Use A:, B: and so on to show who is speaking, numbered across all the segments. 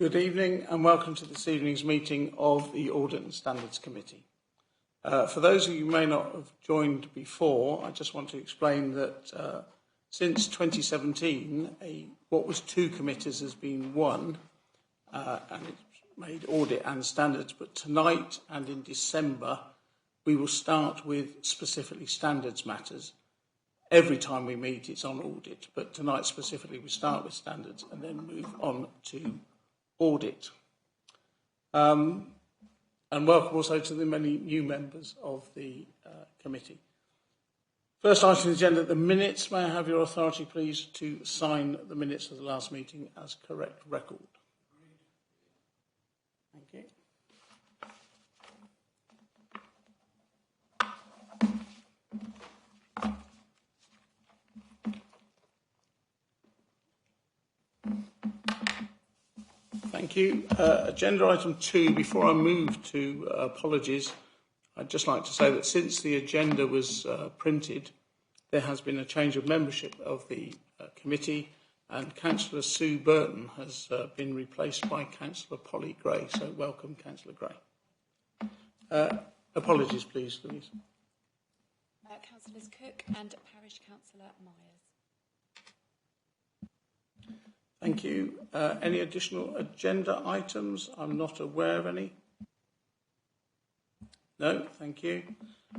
A: Good evening and welcome to this evening's meeting of the Audit and Standards Committee. For those of you who may not have joined before, I just want to explain that since 2017, what was two committees has been one, and it's made Audit and Standards, but tonight and in December, we will start with specifically standards matters. Every time we meet, it's on audit, but tonight specifically, we start with standards and then move on to audit. And welcome also to the many new members of the committee. First item on the agenda, the minutes. May I have your authority, please, to sign the minutes of the last meeting as correct record? Thank you. Thank you. Agenda item 2, before I move to apologies, I'd just like to say that since the agenda was printed, there has been a change of membership of the committee, and Councillor Sue Burton has been replaced by Councillor Polly Gray. So welcome, Councillor Gray. Apologies, please, Louise.
B: Councillors Cook and Parish Councillor Myers.
A: Thank you. Any additional agenda items? I'm not aware of any. No, thank you.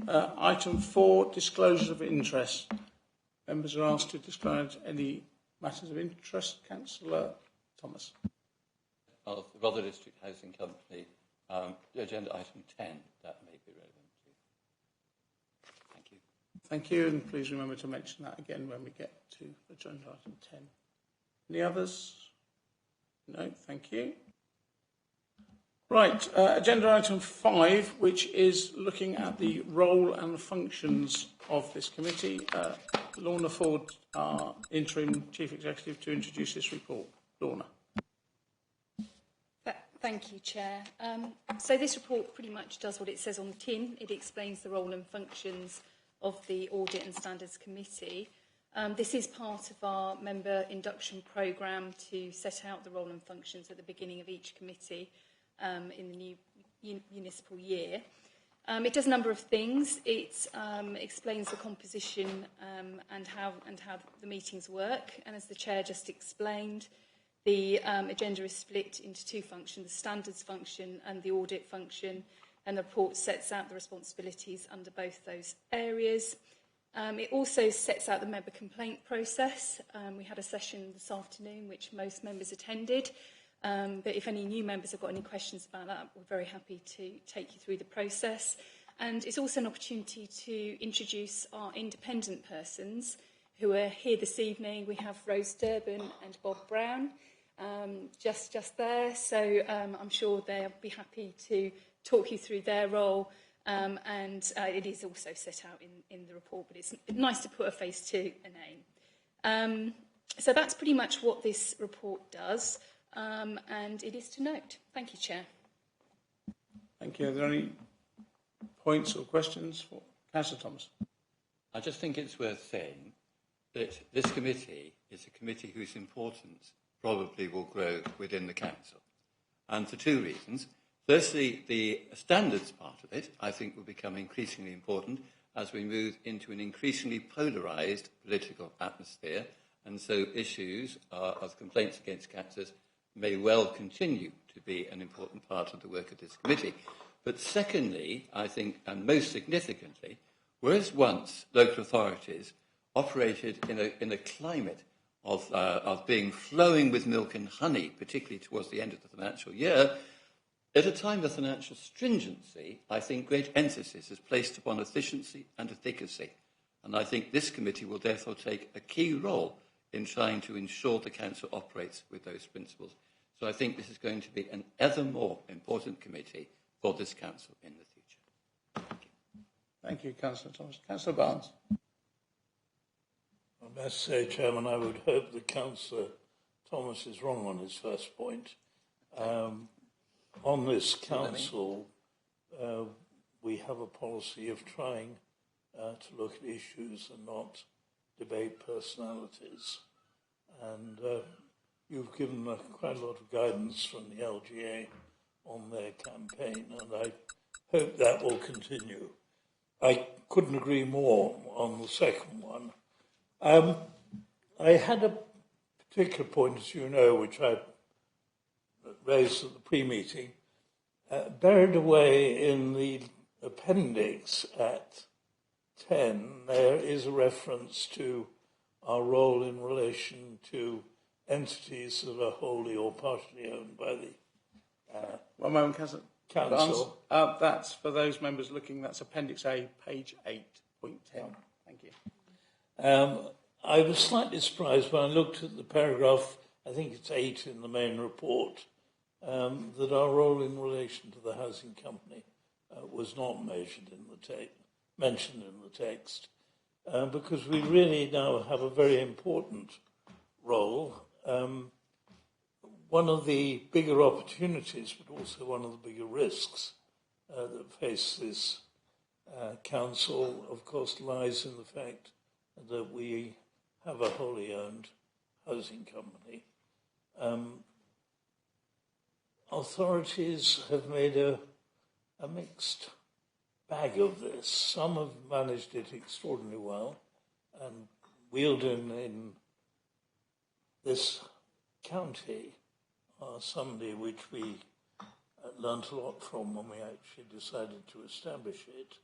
A: Item 4, disclosures of interest. Members are asked to disclose any matters of interest. Councillor Thomas.
C: Of the Rother District Housing Company, agenda item 10, that may be relevant to. Thank you.
A: Thank you, and please remember to mention that again when we get to agenda item 10. Any others? No, thank you. Right, agenda item 5, which is looking at the role and functions of this committee. Lorna Ford, our interim chief executive, to introduce this report. Lorna.
B: Thank you, Chair. So this report pretty much does what it says on the tin. It explains the role and functions of the Audit and Standards Committee. This is part of our member induction programme to set out the role and functions at the beginning of each committee in the new municipal year. It does a number of things. It explains the composition and how the meetings work. And as the Chair just explained, the agenda is split into two functions, the standards function and the audit function. And the report sets out the responsibilities under both those areas. It also sets out the member complaint process. We had a session this afternoon which most members attended, but if any new members have got any questions about that, we're very happy to take you through the process. And it's also an opportunity to introduce our independent persons who are here this evening. We have Rose Durbin and Bob Brown just there, so I'm sure they'll be happy to talk you through their role. And it is also set out in the report, but it's nice to put a face to a name. So that's pretty much what this report does, and it is to note. Thank you, Chair.
A: Thank you. Are there any points or questions for Councillor Thomas?
C: I just think it's worth saying that this committee is a committee whose importance probably will grow within the Council, and for two reasons. Firstly, the standards part of it, I think, will become increasingly important as we move into an increasingly polarised political atmosphere, and so issues of complaints against councillors may well continue to be an important part of the work of this committee. But secondly, I think, and most significantly, whereas once local authorities operated in a climate of being flowing with milk and honey, particularly towards the end of the financial year, at a time of financial stringency, I think great emphasis is placed upon efficiency and efficacy. And I think this committee will therefore take a key role in trying to ensure the Council operates with those principles. So I think this is going to be an ever more important committee for this Council in the future. Thank you.
A: Thank you, Councillor Thomas. Councillor Barnes.
D: I must say, Chairman, I would hope that Councillor Thomas is wrong on his first point. On this council, we have a policy of trying to look at issues and not debate personalities. And you've given quite a lot of guidance from the LGA on their campaign, and I hope that will continue. I couldn't agree more on the second one. I had a particular point, as you know, which I raised at the pre-meeting, buried away in the appendix at 10, there is a reference to our role in relation to entities that are wholly or partially owned by the
A: One moment, Councillor.
D: Council.
A: That's for those members looking, that's Appendix A, page 8.10. Thank you.
D: I was slightly surprised when I looked at the paragraph, I think it's 8 in the main report, that our role in relation to the housing company was not mentioned in the text, because we really now have a very important role. One of the bigger opportunities, but also one of the bigger risks that face this council, of course, lies in the fact that we have a wholly owned housing company. Authorities have made a mixed bag of this. Some have managed it extraordinarily well, and Wealden in this county are somebody which we learnt a lot from when we actually decided to establish it.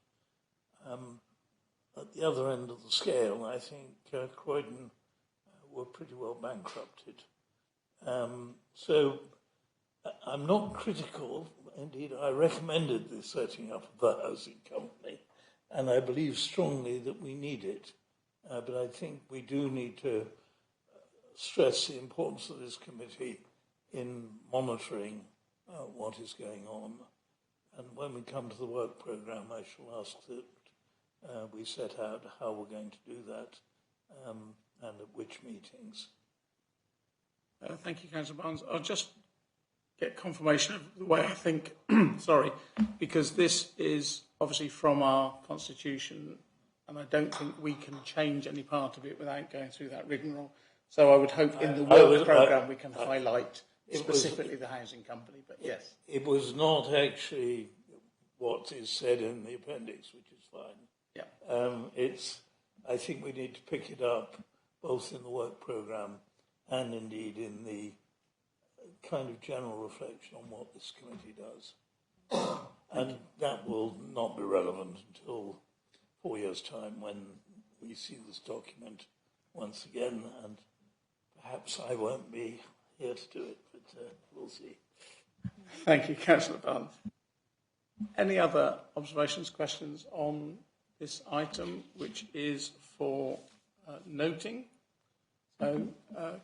D: At the other end of the scale, I think Croydon were pretty well bankrupted. So I'm not critical. Indeed, I recommended the setting up of the housing company, and I believe strongly that we need it. But I think we do need to stress the importance of this committee in monitoring what is going on. And when we come to the work programme, I shall ask that we set out how we're going to do that and at which meetings.
A: Thank you, Councillor Barnes. I'll just get confirmation of the way I think, sorry, because this is obviously from our constitution, and I don't think we can change any part of it without going through that rigmarole. So I would hope in the work programme we can highlight specifically the housing company, but yes.
D: It was not actually what is said in the appendix, which is fine.
A: Yeah.
D: I think we need to pick it up both in the work programme and indeed in the kind of general reflection on what this committee does. And that will not be relevant until 4 years' time when we see this document once again, and perhaps I won't be here to do it, but we'll see.
A: Thank you, Councillor Barnes. Any other observations, questions on this item, which is for noting? So,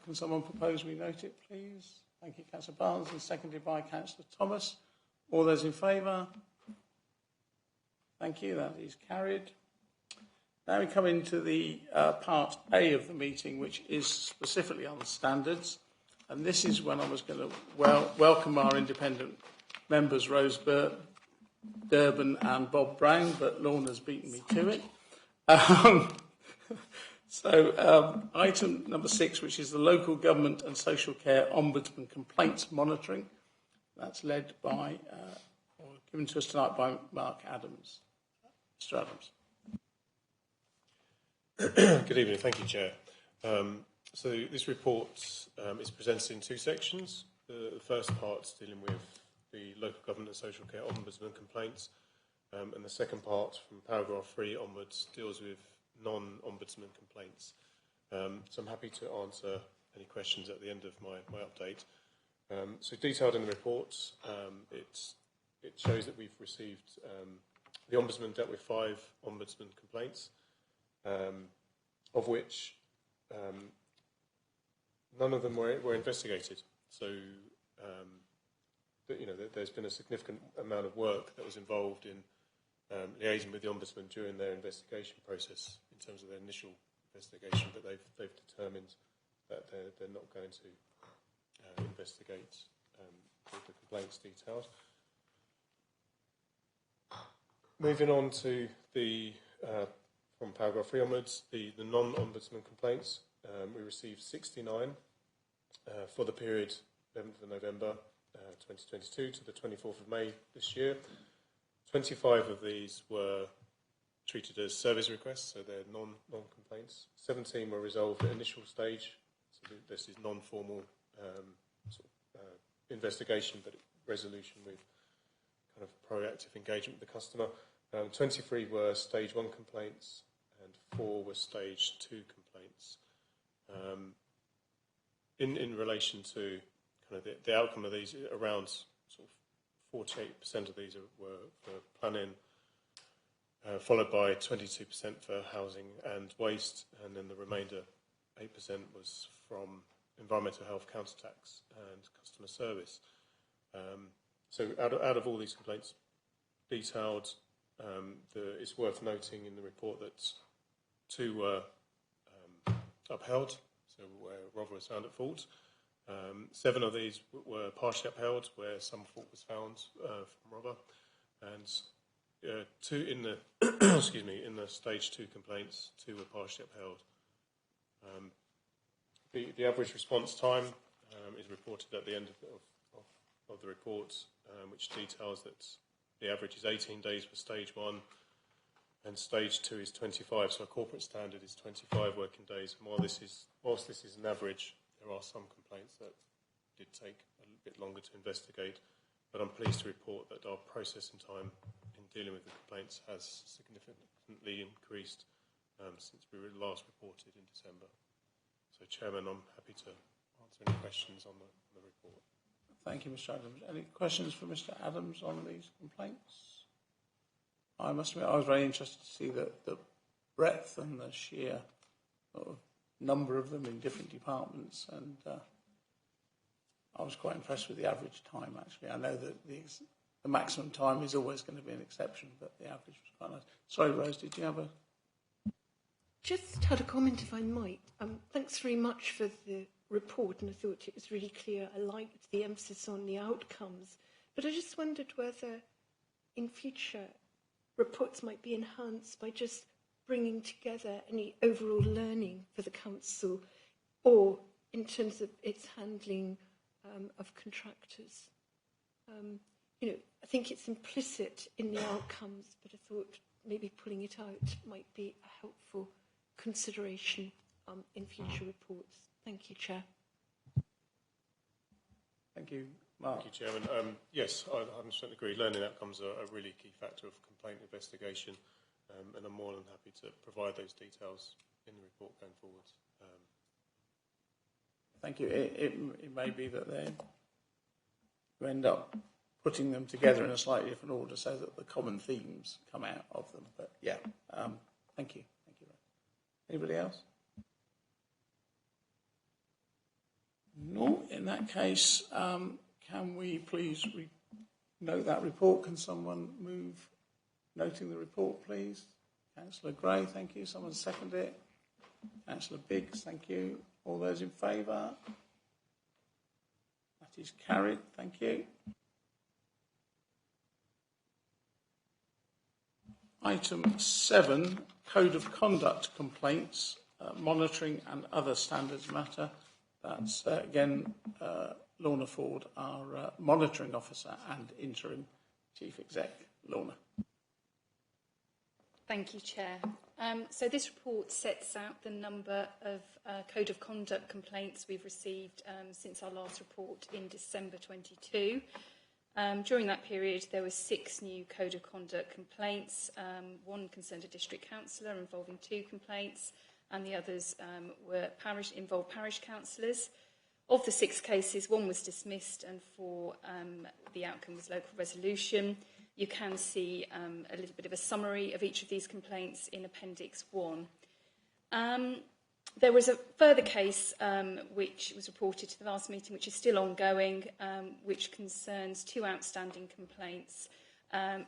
A: can someone propose we note it, please? Thank you, Councillor Barnes, and seconded by Councillor Thomas. All those in favour? Thank you, that is carried. Now we come into the part A of the meeting, which is specifically on standards. And this is when I was going to welcome our independent members, Rose Durbin and Bob Brown, but Lorna's beaten me to it. Item number 6, which is the Local Government and Social Care Ombudsman Complaints Monitoring. That's led by, or given to us tonight by Mark Adams. Mr. Adams.
E: Good evening. Thank you, Chair. So this report is presented in 2 sections. The first part is dealing with the Local Government and Social Care Ombudsman complaints, and the second part, from paragraph 3 onwards, deals with non-ombudsman complaints. So I'm happy to answer any questions at the end of my update. So detailed in the report, it shows that we've received, the Ombudsman dealt with 5 ombudsman complaints, of which none of them were investigated. So, there's been a significant amount of work that was involved in liaising with the Ombudsman during their investigation process in terms of their initial investigation, but they've determined that they're not going to investigate the complaints detailed. Moving on to the from paragraph 3 onwards, the non-ombudsman complaints, we received 69 for the period 11th of November 2022 to the 24th of May this year. 25 of these were treated as service requests, so they're non-complaints. 17 were resolved at initial stage, so this is non-formal investigation, but resolution with kind of proactive engagement with the customer. 23 were stage 1 complaints and 4 were stage 2 complaints. In relation to kind of the outcome of these, around sort of 48% of these were for planning, followed by 22% for housing and waste, and then the remainder, 8%, was from environmental health, council tax and customer service. So out of all these complaints detailed, it's worth noting in the report that 2 were upheld, so where Rother was found at fault. 7 of these were partially upheld, where some fault was found from Rother, and 2 in the in the stage 2 complaints, 2 were partially upheld. The average response time is reported at the end of the report, which details that the average is 18 days for stage 1, and stage 2 is 25. So our corporate standard is 25 working days. And whilst this is an average, there are some complaints that did take a little bit longer to investigate. But I'm pleased to report that our processing time in dealing with the complaints has significantly increased since we were last reported in December. So, Chairman, I'm happy to answer any questions on the report.
A: Thank you, Mr. Adams. Any questions for Mr. Adams on these complaints? I must admit, I was very interested to see the breadth and the sheer sort of number of them in different departments, and I was quite impressed with the average time, actually. I know that the maximum time is always going to be an exception, but the average was quite nice. Sorry, Rose, did you have a...
F: Just had a comment, if I might. Thanks very much for the report, and I thought it was really clear. I liked the emphasis on the outcomes, but I just wondered whether in future reports might be enhanced by just bringing together any overall learning for the council, or in terms of its handling of contractors. I think it's implicit in the outcomes, but I thought maybe pulling it out might be a helpful consideration in future reports. Thank you, Chair.
A: Thank you, Mark.
E: Thank you, Chairman. Yes, I 100% agree. Learning outcomes are a really key factor of complaint investigation, and I'm more than happy to provide those details in the report going forward.
A: Thank you. It may be that you end up putting them together in a slightly different order so that the common themes come out of them. But yeah, thank you. Thank you. Anybody else? No. In that case, can we please note that report? Can someone move noting the report, please? Councillor Gray, thank you. Someone second it. Councillor Biggs, thank you. All those in favour? That is carried. Thank you. Item 7, Code of Conduct Complaints, Monitoring and Other Standards Matter. That's, again, Lorna Ford, our Monitoring Officer and Interim Chief Exec. Lorna.
B: Thank you, Chair. So this report sets out the number of Code of Conduct complaints we've received since our last report in December 22. During that period, there were 6 new Code of Conduct complaints. 1 concerned a district councillor involving 2 complaints, and the others involved parish councillors. Of the 6 cases, 1 was dismissed, and 4, the outcome was local resolution. You can see a little bit of a summary of each of these complaints in Appendix 1. There was a further case which was reported to the last meeting, which is still ongoing, which concerns 2 outstanding complaints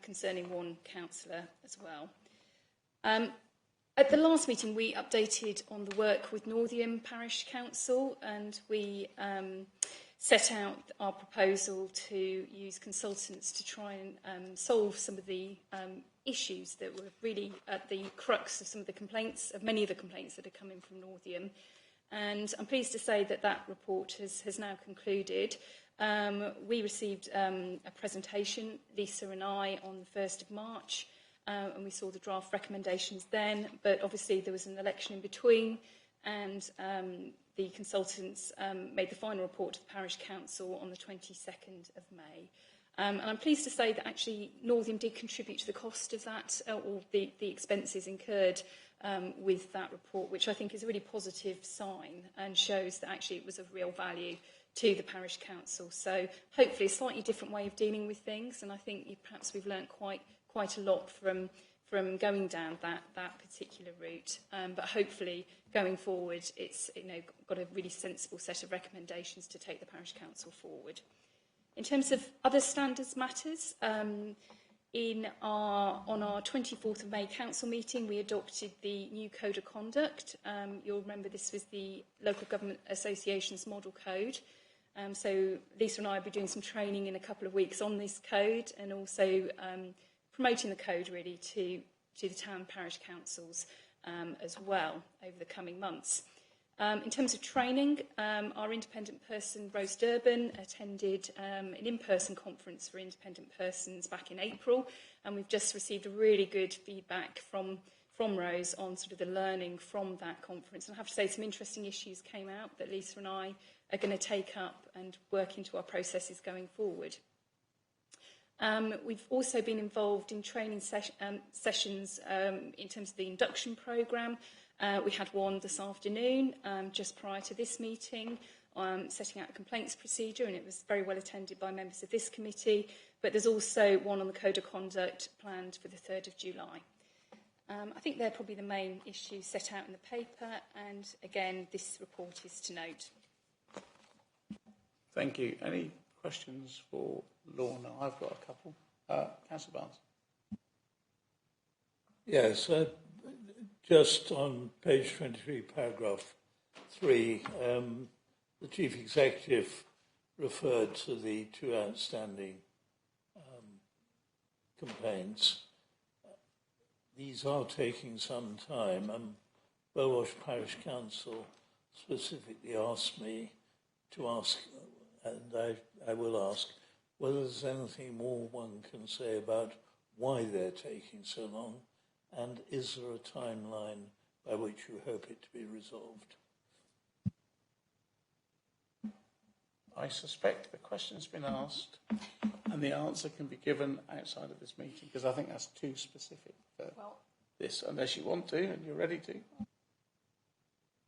B: concerning 1 councillor as well. At the last meeting, we updated on the work with Northiam Parish Council, and we set out our proposal to use consultants to try and solve some of the issues that were really at the crux of some of the complaints, of many of the complaints that are coming from Northiam. And I'm pleased to say that that report has now concluded. We received a presentation, Lisa and I, on the 1st of March, and we saw the draft recommendations then, but obviously there was an election in between, and the consultants made the final report to the Parish Council on the 22nd of May. And I'm pleased to say that actually Northiam did contribute to the cost of that, or the expenses incurred with that report, which I think is a really positive sign and shows that actually it was of real value to the Parish Council. So hopefully a slightly different way of dealing with things, and I think perhaps we've learnt quite a lot from going down that particular route. But hopefully going forward, it's got a really sensible set of recommendations to take the Parish Council forward. In terms of other standards matters, on our 24th of May council meeting, we adopted the new Code of Conduct. You'll remember this was the Local Government Association's model code. So Lisa and I will be doing some training in a couple of weeks on this code, and also promoting the code really to the town parish councils as well over the coming months. In terms of training, our independent person, Rose Durbin, attended an in-person conference for independent persons back in April, and we've just received a really good feedback from Rose on sort of the learning from that conference. And I have to say some interesting issues came out that Lisa and I are going to take up and work into our processes going forward. We've also been involved in training sessions in terms of the induction programme. We had one this afternoon, just prior to this meeting, setting out a complaints procedure, and it was very well attended by members of this committee. But there's also one on the Code of Conduct planned for the 3rd of July. I think they're probably the main issues set out in the paper, and again, this report is to note.
A: Thank you. Any questions for Lorna? I've got a couple. Councillor Barnes.
D: Yes, just on page 23, paragraph 3, the Chief Executive referred to the 2 outstanding complaints. These are taking some time, and Belwash Parish Council specifically asked me to ask, and I will ask, whether there's anything more one can say about why they're taking so long, and is there a timeline by which you hope it to be resolved?
A: I suspect the question's been asked and the answer can be given outside of this meeting, because I think that's too specific for this, unless you want to and you're ready to.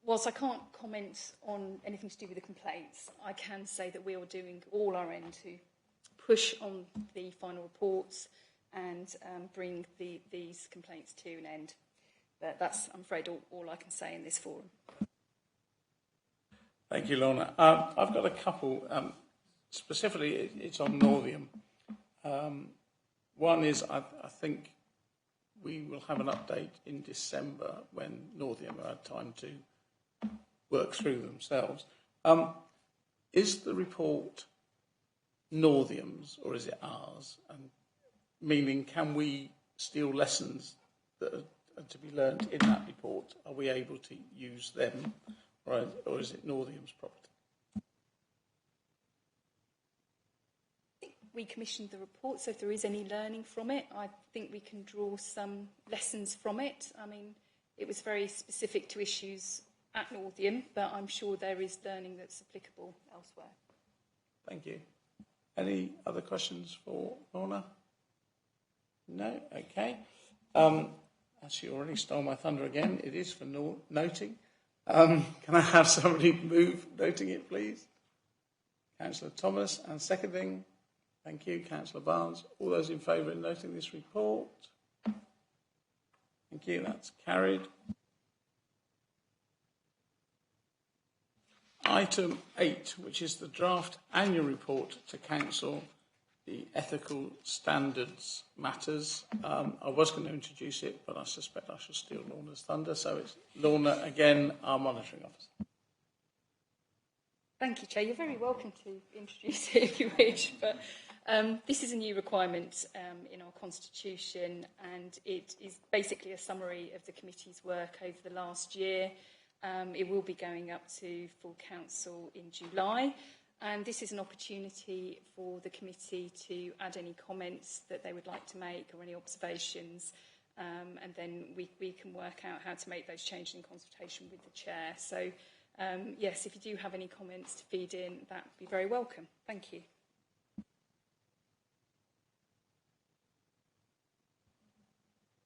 B: Whilst I can't comment on anything to do with the complaints, I can say that we are doing all our end to push on the final reports and bring these complaints to an end. But that's, I'm afraid, all I can say in this forum.
A: Thank you, Lorna. I've got a couple. Specifically, it's on Northiam. One is, I think we will have an update in December when Northiam have had time to work through themselves. Is the report Northiam's or is it ours? And meaning, can we steal lessons that are to be learned in that report? Are we able to use them, or is it Northiam's property?
B: We commissioned the report, so if there is any learning from it, I think we can draw some lessons from it. I mean, it was very specific to issues at Northiam, but I'm sure there is learning that's applicable elsewhere.
A: Thank you. Any other questions for Lorna? No? Okay. As you already stole my thunder again, it is for noting. Can I have somebody move noting it, please? Councillor Thomas, and seconding. Thank you, Councillor Barnes. All those in favour of noting this report? Thank you, that's carried. Item 8, which is the draft annual report to Council, the ethical standards matters. I was going to introduce it, but I suspect I shall steal Lorna's thunder. So it's Lorna again, our monitoring officer.
B: Thank you, Chair. You're very welcome to introduce it if you wish, but this is a new requirement in our constitution, and it is basically a summary of the committee's work over the last year. It will be going up to full council in July. And this is an opportunity for the committee to add any comments that they would like to make or any observations. And then we can work out how to make those changes in consultation with the chair. So, yes, if you do have any comments to feed in, that would be very welcome. Thank you.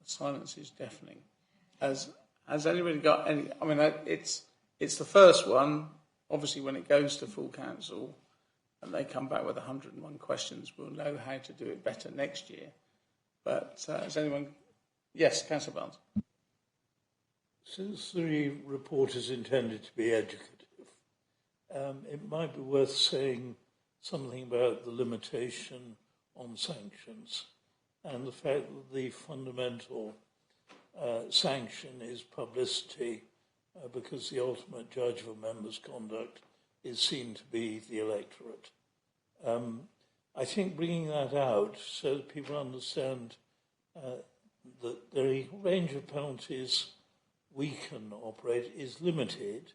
A: The silence is deafening. Has anybody got any? I mean, it's the first one. Obviously, when it goes to full council and they come back with 101 questions, we'll know how to do it better next year. But has anyone? Yes, Councillor Barnes.
D: Since the report is intended to be educative, it might be worth saying something about the limitation on sanctions and the fact that the fundamental sanction is publicity, because the ultimate judge of a member's conduct is seen to be the electorate. I think bringing that out so that people understand that the range of penalties we can operate is limited.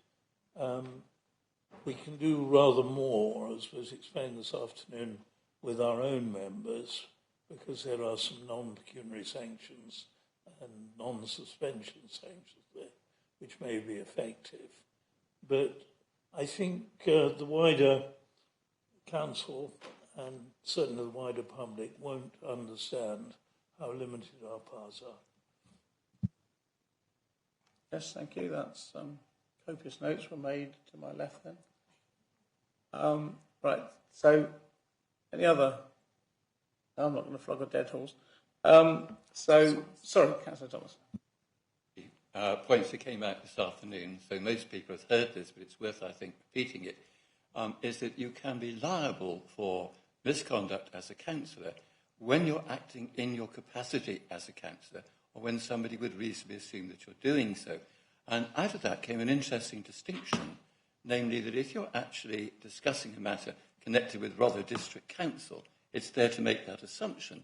D: We can do rather more, as was explained this afternoon, with our own members, because there are some non-pecuniary sanctions and non-suspension sanctions there, which may be effective. But I think the wider council and certainly the wider public won't understand how limited our powers are.
A: Yes, thank you. That's copious notes were made to my left then. Right, so any other? No, I'm not going to flog a dead horse. Sorry, Councillor Thomas.
C: Points that came out this afternoon, so most people have heard this, but it's worth, I think, repeating it, is that you can be liable for misconduct as a councillor when you're acting in your capacity as a councillor, or when somebody would reasonably assume that you're doing so. And out of that came an interesting distinction, namely that if you're actually discussing a matter connected with Rother District Council, it's there to make that assumption,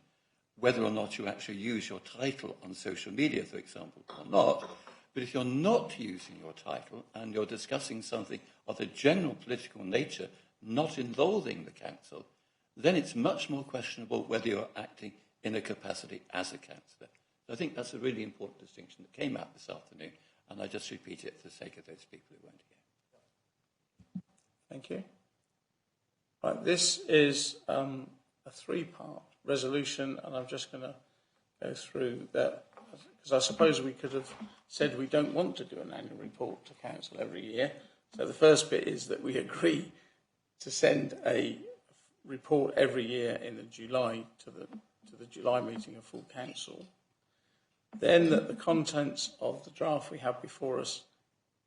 C: whether or not you actually use your title on social media, for example, or not. But if you're not using your title and you're discussing something of a general political nature not involving the council, then it's much more questionable whether you're acting in a capacity as a councillor. So I think that's a really important distinction that came out this afternoon, and I just repeat it for the sake of those people who weren't here.
A: Thank you. Right, this is a three-part resolution, and I'm just going to go through that, because I suppose we could have said we don't want to do an annual report to council every year. So the first bit is that we agree to send a report every year in the July to the July meeting of full council. Then that the contents of the draft we have before us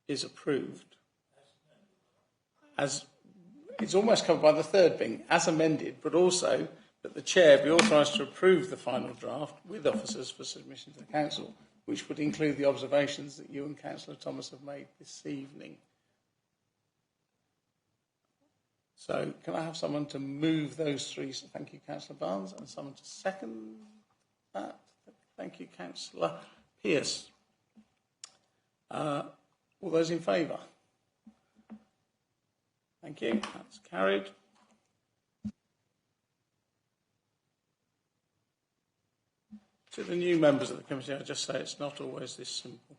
A: is approved. As it's almost covered by the third thing, as amended, but also that the chair be authorised to approve the final draft with officers for submission to the council, which would include the observations that you and Councillor Thomas have made this evening. So can I have someone to move those three? So thank you, Councillor Barnes, and someone to second that. Thank you, Councillor Pearce. All those in favour? Thank you. That's carried. To the new members of the committee, I just say it's not always this simple.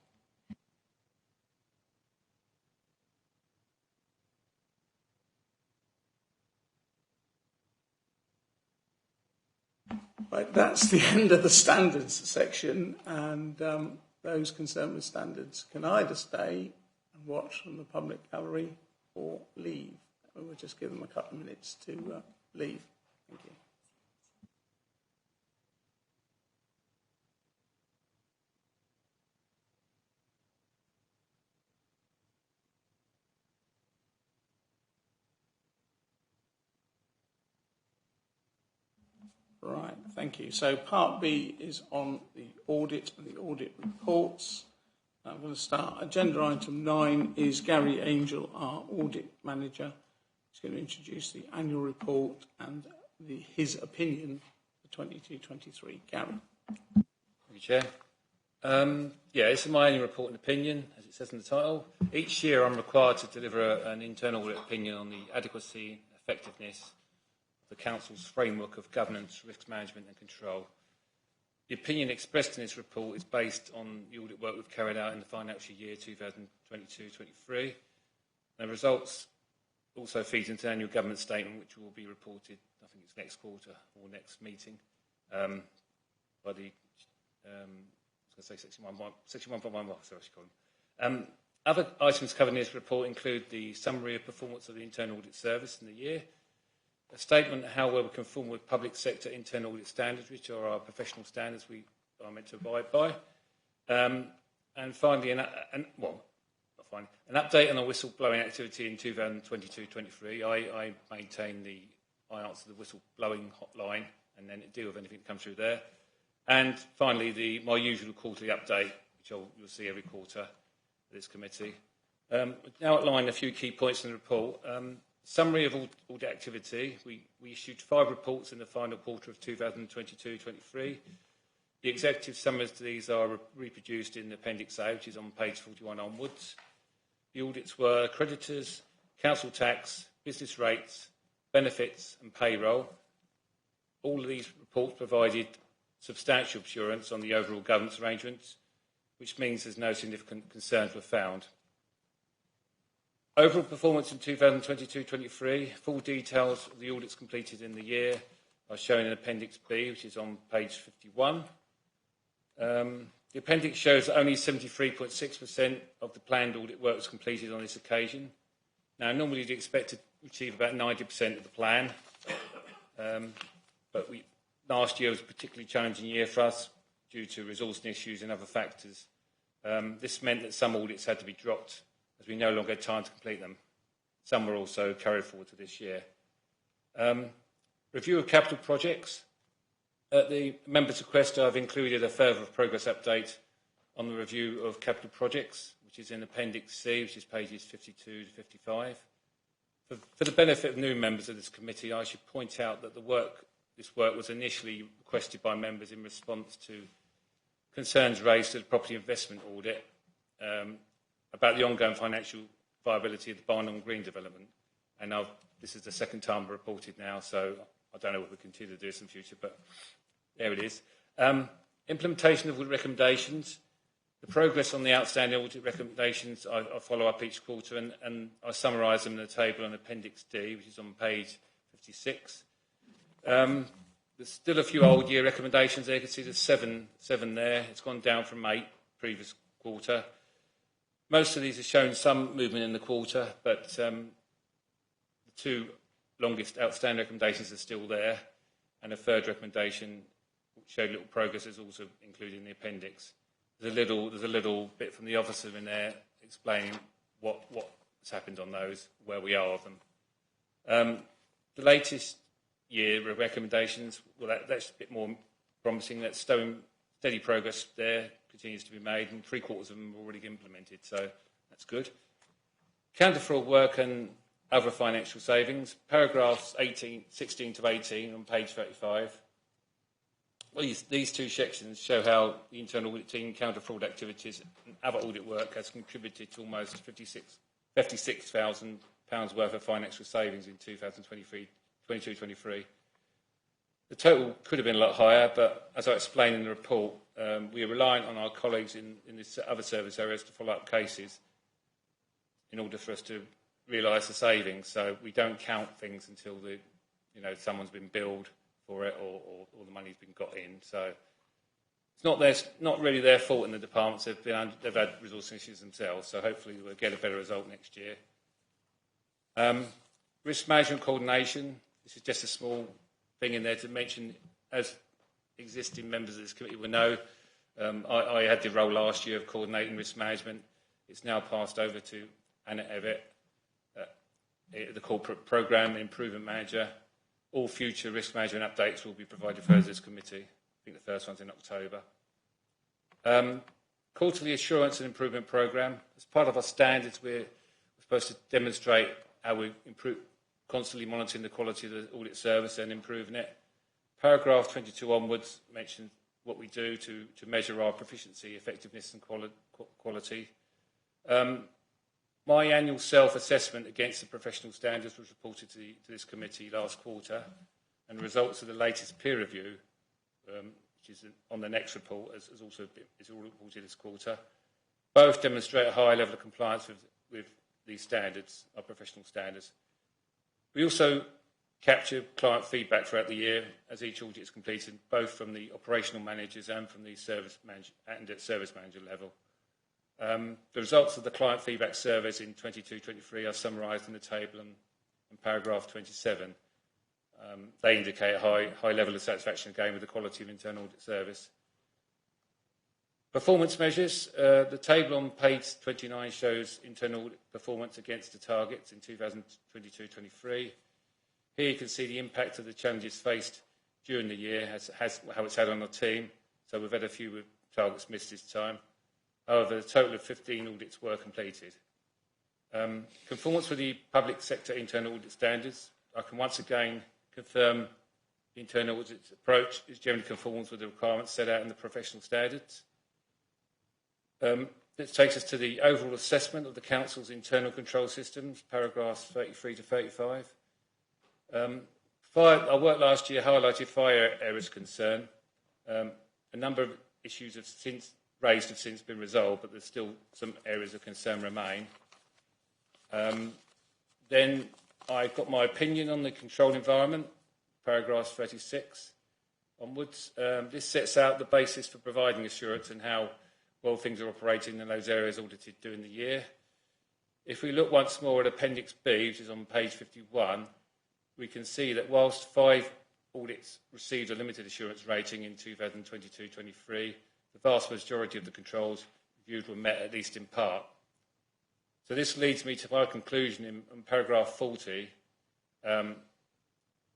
A: Right, that's the end of the standards section, and those concerned with standards can either stay and watch from the public gallery or leave. And we'll just give them a couple of minutes to leave. Thank you. Right, thank you. So part B is on the audit and the audit reports. I'm going to start. Agenda item 9 is Gary Angel, our audit manager. He's going to introduce the annual report and his opinion for 22-23. Gary.
C: Thank you, Chair.
G: Yeah, this is my annual report and opinion, as it says in the title. Each year I'm required to deliver an internal audit opinion on the adequacy and effectiveness of the Council's framework of governance, risk management and control. The opinion expressed in this report is based on the audit work we've carried out in the financial year 2022-23. The results also feed into the annual government statement, which will be reported, I think it's next quarter or next meeting, by the section 1.1, sorry, other items covered in this report include the summary of performance of the Internal Audit Service in the year, a statement of how well we conform with public sector internal audit standards, which are our professional standards we are meant to abide by, and finally, an update on our whistleblowing activity in 2022-23. I answer the whistleblowing hotline and then deal with anything that comes through there. And finally, my usual quarterly update, which you'll see every quarter of this committee. Now outline a few key points in the report. Summary of audit activity. We issued 5 reports in the final quarter of 2022-23. The executive summaries to these are reproduced in Appendix A, which is on page 41 onwards. The audits were creditors, council tax, business rates, benefits and payroll. All of these reports provided substantial assurance on the overall governance arrangements, which means there's no significant concerns were found. Overall performance in 2022-23, full details of the audits completed in the year are shown in Appendix B, which is on page 51. The appendix shows that only 73.6% of the planned audit work was completed on this occasion. Now, normally you'd expect to achieve about 90% of the plan, but last year was a particularly challenging year for us due to resourcing issues and other factors. This meant that some audits had to be dropped as we no longer had time to complete them. Some were also carried forward to this year. Review of capital projects. At the members' request, I've included a further progress update on the review of capital projects, which is in Appendix C, which is pages 52 to 55. For the benefit of new members of this committee, I should point out that this work was initially requested by members in response to concerns raised at the property investment audit about the ongoing financial viability of the Barnum Green development. And this is the second time I've reported now, so I don't know what we continue to do this in the future, but there it is. Implementation of audit recommendations. The progress on the outstanding audit recommendations, I follow up each quarter, and I summarise them in the table on Appendix D, which is on page 56. There's still a few old year recommendations there. You can see there's seven there. It's gone down from 8 previous quarter. Most of these have shown some movement in the quarter, but the 2 longest outstanding recommendations are still there, and a third recommendation which showed little progress is also included in the appendix. There's a little bit from the officer in there explaining what's happened on those, where we are of them. The latest year of recommendations, well, that's a bit more promising. That's steady progress there, continues to be made, and 3/4 of them are already implemented, so that's good. Counter-fraud work and other financial savings, paragraphs 16 to 18 on page 35. Well, these 2 sections show how the internal audit team counter-fraud activities and other audit work has contributed to almost £56,000 worth of financial savings in 2022-23. The total could have been a lot higher, but as I explained in the report, we are reliant on our colleagues in this other service areas to follow up cases in order for us to realise the savings. So we don't count things until someone's been billed for it or the money's been got in. So it's not really their fault in the departments. They've had resourcing issues themselves. So hopefully we'll get a better result next year. Risk management coordination. This is just a small thing in there to mention, as existing members of this committee will know, I had the role last year of coordinating risk management. It's now passed over to Anna Evett, the corporate programme improvement manager. All future risk management updates will be provided for this committee. I think the first one's in October. Quarterly assurance and improvement programme. As part of our standards, we're supposed to demonstrate how we improve, constantly monitoring the quality of the audit service and improving it. Paragraph 22 onwards mentions what we do to measure our proficiency, effectiveness and quality. My annual self-assessment against the professional standards was reported to this committee last quarter, and the results of the latest peer review, which is on the next report, is all reported this quarter. Both demonstrate a high level of compliance with these standards, our professional standards. We also capture client feedback throughout the year as each audit is completed, both from the operational managers and from the service manager level. The results of the client feedback surveys in 22-23 are summarised in the table in paragraph 27. They indicate a high level of satisfaction again with the quality of internal audit service. Performance measures. The table on page 29 shows internal audit performance against the targets in 2022-23. Here you can see the impact of the challenges faced during the year, how it's had on our team. So we've had a few targets missed this time. However, a total of 15 audits were completed. Conformance with the public sector internal audit standards. I can once again confirm the internal audit approach is generally conforms with the requirements set out in the professional standards. This takes us to the overall assessment of the Council's internal control systems, paragraphs 33 to 35. Our work last year highlighted fire areas of concern. A number of issues have since been resolved, but there's still some areas of concern remain. Then I got my opinion on the control environment, paragraph 36 onwards. This sets out the basis for providing assurance and how well things are operating in those areas audited during the year. If we look once more at Appendix B, which is on page 51, we can see that whilst 5 audits received a limited assurance rating in 2022-23, the vast majority of the controls reviewed were met at least in part. So this leads me to my conclusion in paragraph 40. And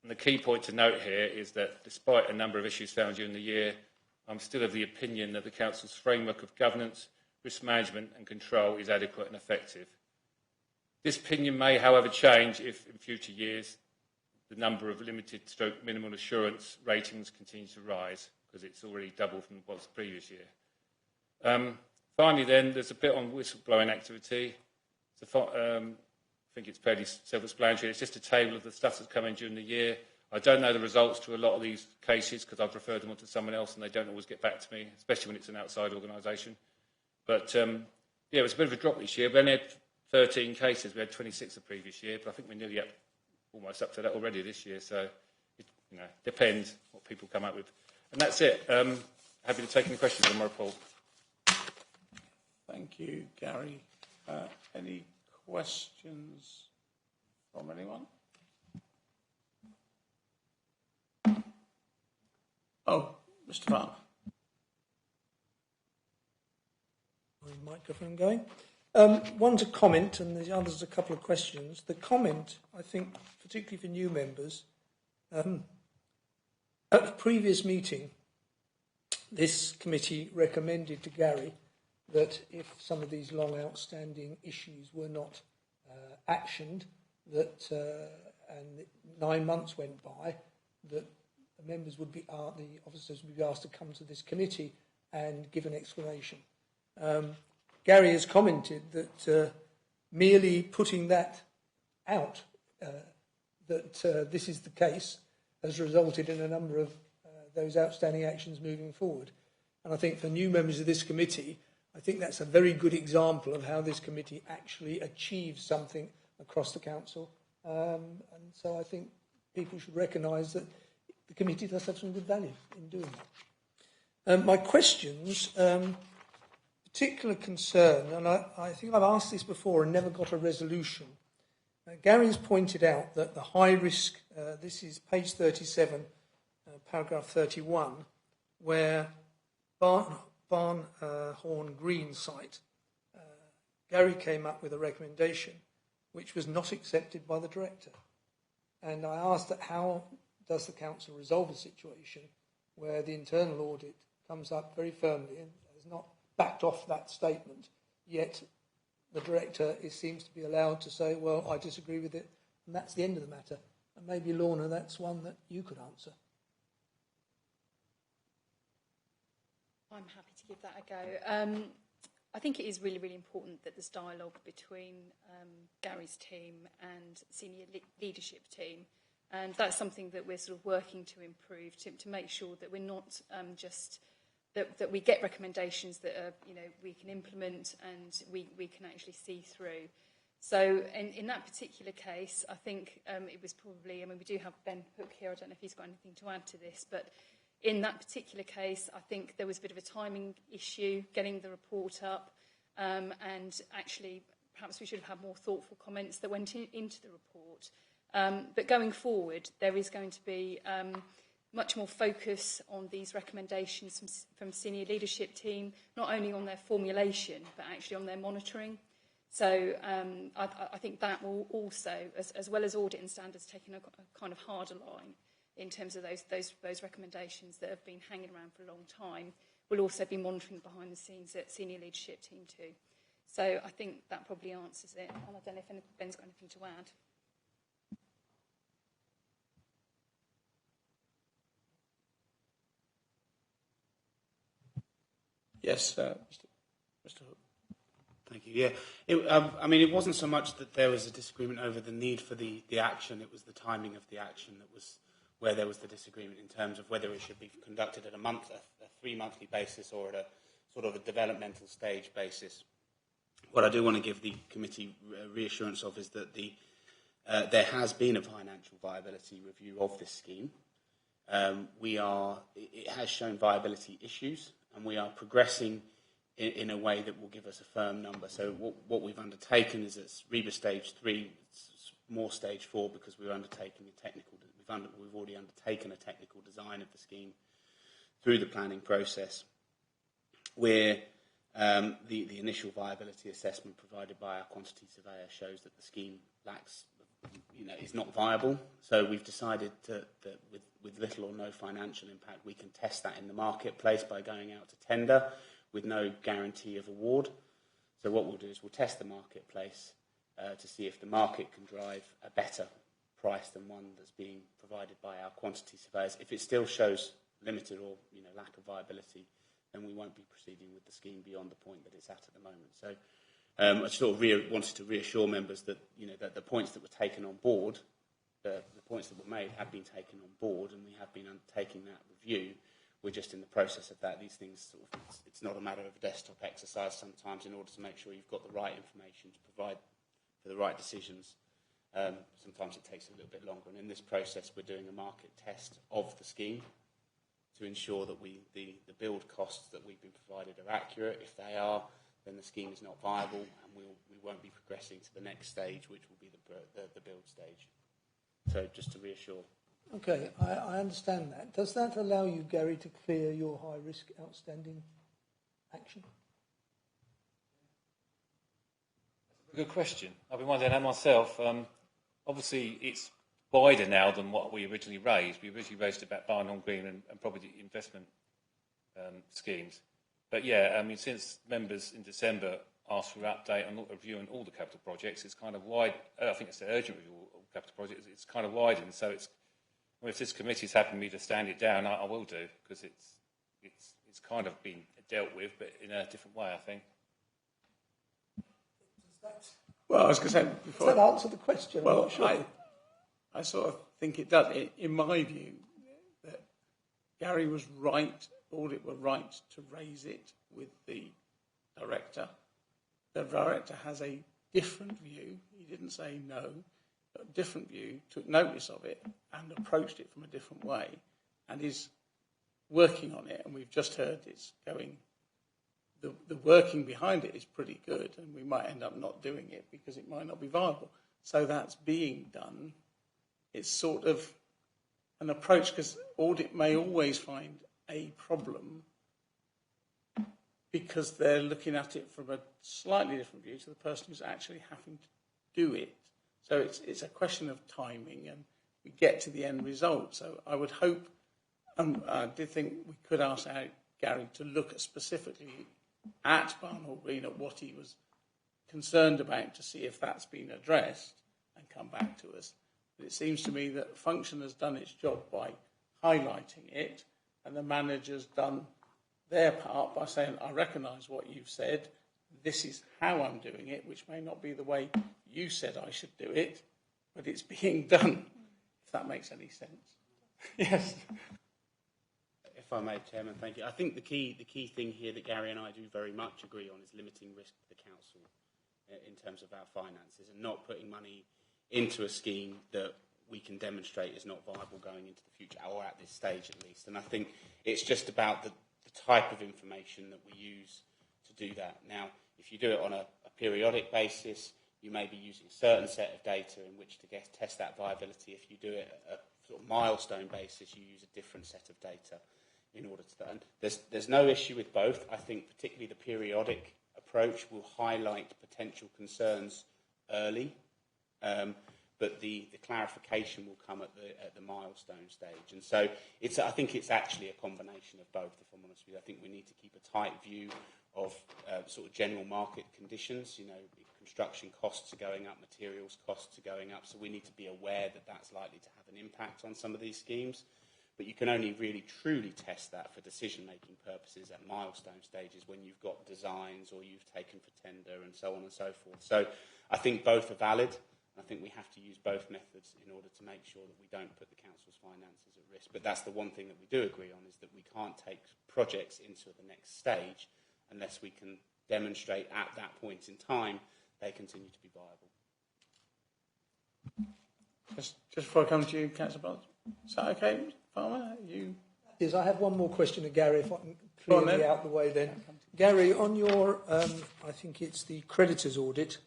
G: the key point to note here is that despite a number of issues found during the year, I'm still of the opinion that the Council's framework of governance, risk management and control is adequate and effective. This opinion may, however, change if in future years the number of limited stroke minimal assurance ratings continues to rise, because it's already doubled from what was the previous year. Finally then, there's a bit on whistleblowing activity. So, I think it's fairly self-explanatory. It's just a table of the stuff that's come in during the year. I don't know the results to a lot of these cases because I've referred them on to someone else and they don't always get back to me, especially when it's an outside organisation. But yeah, it was a bit of a drop this year. We only had 13 cases. We had 26 the previous year, but I think we're nearly almost up to that already this year. So it depends what people come up with. And that's it. Happy to take any questions on my report.
A: Thank you, Gary. Any questions from anyone? Oh, Mr. Farmer.
H: Microphone going. One to comment, and the others a couple of questions. The comment, I think, particularly for new members, at the previous meeting, this committee recommended to Gary that if some of these long outstanding issues were not actioned, that and 9 months went by, that the members would be, the officers would be asked to come to this committee and give an explanation. Gary has commented that merely putting that out, that this is the case, has resulted in a number of those outstanding actions moving forward. And I think for new members of this committee, I think that's a very good example of how this committee actually achieves something across the council. And so I think people should recognise that the committee does have some good value in doing that. My questions, particular concern, and I think I've asked this before and never got a resolution. Gary has pointed out that the high risk, this is page 37, paragraph 31, where Barnhorn Green site, Gary came up with a recommendation which was not accepted by the director. And I asked that how does the council resolve a situation where the internal audit comes up very firmly and has not backed off that statement, yet the director seems to be allowed to say, well, I disagree with it, and that's the end of the matter. And maybe, Lorna, that's one that you could answer.
B: I'm happy to give that a go. I think it is really, really important that there's dialogue between Gary's team and senior leadership team. And that's something that we're sort of working to improve, to make sure that we're not just... That we get recommendations that are, we can implement and we can actually see through. So in that particular case, I think it was probably, we do have Ben Hook here, I don't know if he's got anything to add to this, but in that particular case, I think there was a bit of a timing issue getting the report up, and actually perhaps we should have had more thoughtful comments that went into the report. But going forward, there is going to be much more focus on these recommendations from senior leadership team, not only on their formulation, but actually on their monitoring. So I think that will also, as well as audit and standards, taking a kind of harder line in terms of those recommendations that have been hanging around for a long time, will also be monitoring behind the scenes at senior leadership team too. So I think that probably answers it. And I don't know if Ben's got anything to add.
A: Yes, Mr. Hook.
I: Thank you. Yeah, it wasn't so much that there was a disagreement over the need for the action, it was the timing of the action that was where there was the disagreement in terms of whether it should be conducted at a 3-monthly basis or at a sort of a developmental stage basis. What I do want to give the committee reassurance of is that there has been a financial viability review of this scheme. It has shown viability issues, and we are progressing in a way that will give us a firm number. So what we've undertaken is it's REBA stage 3, it's more stage 4 because we're undertaking a technical. We've already undertaken a technical design of the scheme through the planning process, where the initial viability assessment provided by our quantity surveyor shows that the scheme lacks, is not viable. So we've decided that with little or no financial impact, we can test that in the marketplace by going out to tender with no guarantee of award. So what we'll do is we'll test the marketplace to see if the market can drive a better price than one that's being provided by our quantity surveyors. If it still shows limited or lack of viability, then we won't be proceeding with the scheme beyond the point that it's at the moment. So I sort of wanted to reassure members that that the points that were taken on board, the points that were made have been taken on board, and we have been undertaking that review. We're just in the process of that. These things it's not a matter of a desktop exercise sometimes in order to make sure you've got the right information to provide for the right decisions. Sometimes it takes a little bit longer, and in this process we're doing a market test of the scheme to ensure that the build costs that we've been provided are accurate. If they are, then the scheme is not viable, and we won't be progressing to the next stage, which will be the build stage. So just to reassure.
H: Okay, I understand that. Does that allow you, Gary, to clear your high-risk outstanding action?
G: Good question. I've been wondering that myself. Obviously, it's wider now than what we originally raised. We originally raised about Barnham Green and property investment schemes. But yeah, since members in December asked for an update on reviewing all the capital projects, it's kind of wide. I think it's an urgent review of all capital projects. It's kind of widened. So if this committee's happy me to stand it down, I will do, because it's kind of been dealt with, but in a different way, I think.
A: Well, I was going to say before.
H: Does that answer the question?
A: Well,
H: I'm not sure.
A: I sort of think it does. In my view, that Gary was right, Audit were right to raise it with the director. The director has a different view. He didn't say no, but a different view, took notice of it and approached it from a different way, and is working on it. And we've just heard it's going. The working behind it is pretty good, and we might end up not doing it because it might not be viable. So that's being done. It's sort of an approach, because Audit may always find a problem because they're looking at it from a slightly different view to the person who's actually having to do it. So it's a question of timing, and we get to the end result. So I would hope, I did think we could ask Gary to look at specifically at Barnhall Green, at what he was concerned about, to see if that's been addressed and come back to us. But it seems to me that Function has done its job by highlighting it, and the manager's done their part by saying, I recognise what you've said, this is how I'm doing it, which may not be the way you said I should do it, but it's being done, if that makes any sense. Yes.
I: If I may, Chairman, thank you. I think the key thing here that Gary and I do very much agree on is limiting risk to the council in terms of our finances and not putting money into a scheme that we can demonstrate is not viable going into the future, or at this stage at least. And I think it's just about the type of information that we use to do that. Now, if you do it on a periodic basis, you may be using a certain set of data in which to test that viability. If you do it at a sort of milestone basis, you use a different set of data in order to that. And there's no issue with both. I think particularly the periodic approach will highlight potential concerns early, but the clarification will come at the milestone stage. And so I think it's actually a combination of both, if I'm honest with you. I think we need to keep a tight view of sort of general market conditions. You know, construction costs are going up, materials costs are going up, so we need to be aware that that's likely to have an impact on some of these schemes. But you can only really truly test that for decision-making purposes at milestone stages when you've got designs or you've taken for tender and so on and so forth. So I think both are valid. I think we have to use both methods in order to make sure that we don't put the council's finances at risk. But that's the one thing that we do agree on, is that we can't take projects into the next stage unless we can demonstrate at that point in time they continue to be viable.
A: Just before I come to you, Councillor Barnes, is that okay, Farmer?
H: Yes, I have one more question to Gary, if I can clear it out the way then. Gary, on your, I think it's the creditors audit,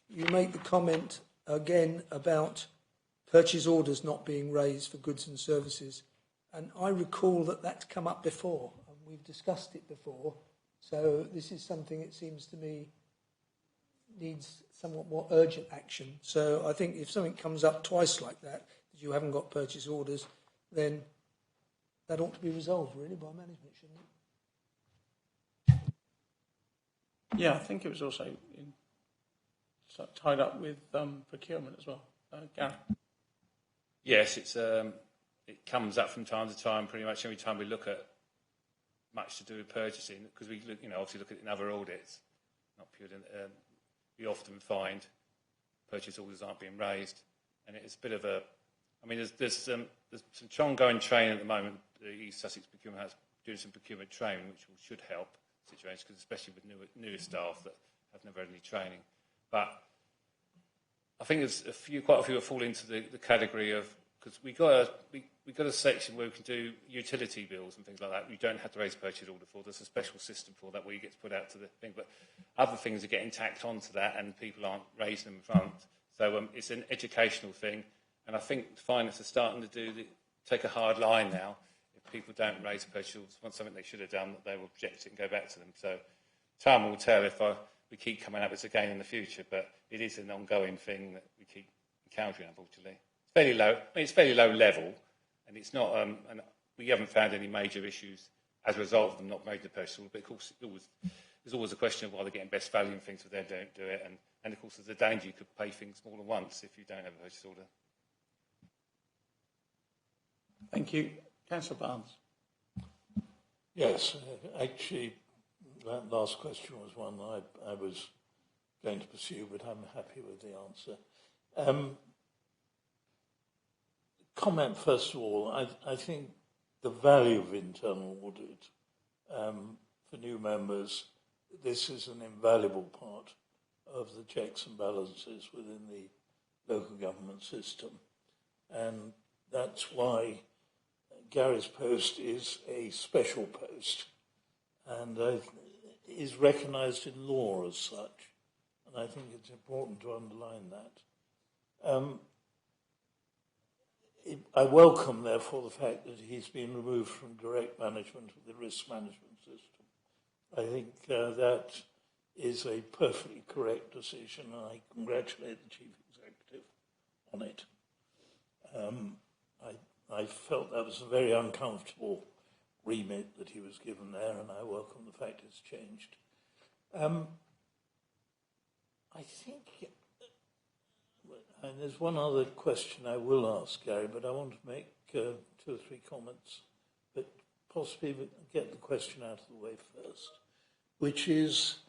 H: you make the comment again about purchase orders not being raised for goods and services. And I recall that that's come up before, and we've discussed it before. So this is something, it seems to me, needs somewhat more urgent action. So I think if something comes up twice like that you haven't got purchase orders, then that ought to be resolved, really, by management, shouldn't it?
A: Yeah, I think it was also tied up with procurement as well. Gary?
G: Yes, it comes up from time to time, pretty much every time we look at much to do with purchasing, because we look, obviously look at it in other audits, not purely. We often find purchase orders aren't being raised, and it's a bit of a. I mean, there's some ongoing training at the moment. The East Sussex Procurement House doing some procurement training, which should help situations, because especially with newer staff that have never had any training. But I think there's quite a few that fall into the category of, because we got a section where we can do utility bills and things like that. You don't have to raise a purchase order for. There's a special system for that where you get to put out to the thing. But other things are getting tacked onto that, and people aren't raising them in front. So it's an educational thing, and I think finance are starting to take a hard line now. If people don't raise a purchase order on something they should have done, that they will reject it and go back to them. So time will tell if we keep coming up with this again in the future. But it is an ongoing thing that we keep encountering, unfortunately. It's fairly low level, and it's not. And we haven't found any major issues as a result of them not making the purchase order. But of course, there's always a question of why they're getting best value in things if they don't do it, and of course, there's a danger you could pay things more than once if you don't have a purchase order.
A: Thank you, Councillor Barnes.
D: Yes, actually, that last question was one I was going to pursue, but I'm happy with the answer. Comment, first of all, I think the value of internal audit for new members, this is an invaluable part of the checks and balances within the local government system. And that's why Gary's post is a special post and is recognised in law as such. And I think it's important to underline that. I welcome, therefore, the fact that he's been removed from direct management of the risk management system. I think that is a perfectly correct decision, and I congratulate the Chief Executive on it. I felt that was a very uncomfortable remit that he was given there, and I welcome the fact it's changed. I think... And there's one other question I will ask Gary, but I want to make 2 or 3 comments, but possibly get the question out of the way first, which is,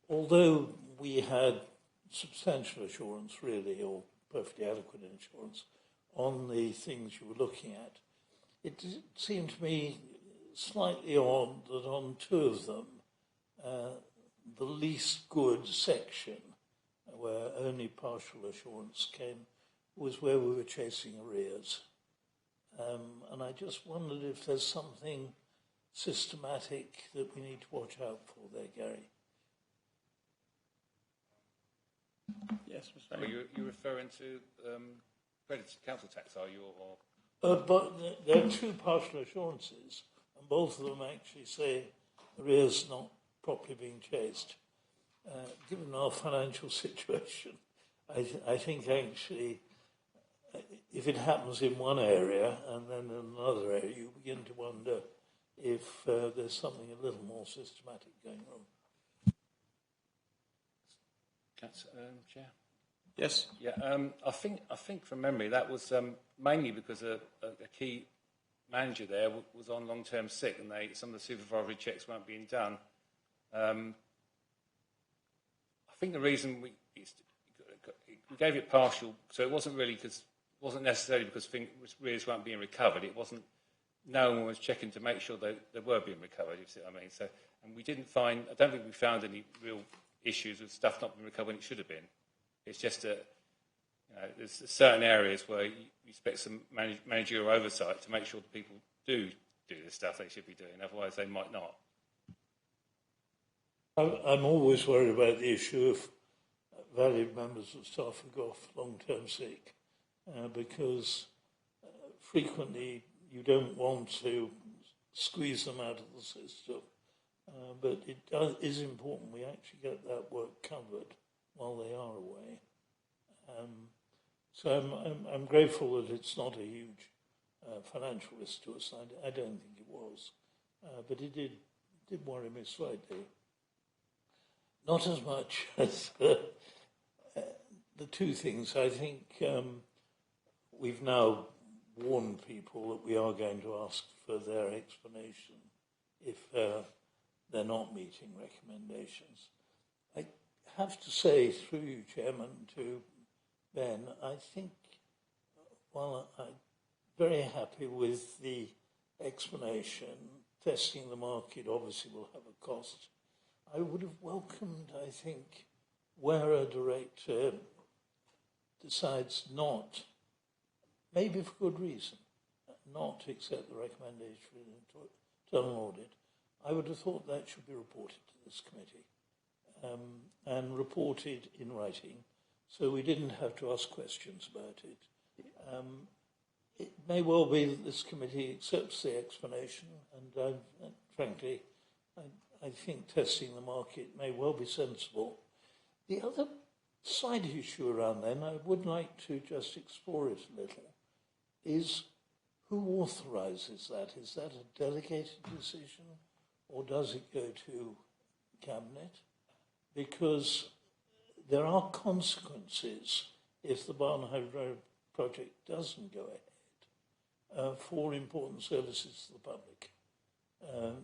D: although we had substantial assurance, really, or perfectly adequate insurance, on the things you were looking at, it seemed to me slightly odd that on two of them, the least good section, where only partial assurance came, was where we were chasing arrears. And I just wondered if there's something systematic that we need to watch out for there, Gary.
A: Yes, Mr.
G: Are you referring to credit council tax, are you?
D: But there are two partial assurances, and both of them actually say arrears not properly being chased. Given our financial situation, I think actually, if it happens in one area and then in another area, you begin to wonder if there's something a little more systematic going on.
G: Chair?
A: Yes.
G: Yeah, I think from memory that was mainly because a key manager there was on long-term sick, and some of the supervisory checks weren't being done. I think the reason we gave it partial, so it wasn't necessarily because arrears weren't being recovered. It wasn't. No one was checking to make sure they were being recovered. You see what I mean? So, and we didn't find. I don't think we found any real issues with stuff not being recovered when it should have been. It's just that there's certain areas where you expect some managerial oversight to make sure that people do the stuff they should be doing. Otherwise, they might not.
D: I'm always worried about the issue of valued members of staff who go off long-term sick, because frequently you don't want to squeeze them out of the system, but it is important we actually get that work covered while they are away. So I'm grateful that it's not a huge financial risk to us. I don't think it was, but it did worry me slightly. Not as much as the two things. I think we've now warned people that we are going to ask for their explanation if they're not meeting recommendations. I have to say, through you, Chairman, to Ben, I think, while I'm very happy with the explanation, testing the market obviously will have a cost. I would have welcomed, I think, where a director decides not, maybe for good reason, not to accept the recommendation for an internal audit, I would have thought that should be reported to this committee and reported in writing, so we didn't have to ask questions about it. It may well be that this committee accepts the explanation, and frankly, I think testing the market may well be sensible. The other side issue around then, I would like to just explore it a little, is who authorises that? Is that a delegated decision, or does it go to Cabinet? Because there are consequences if the Barnard Road project doesn't go ahead for important services to the public,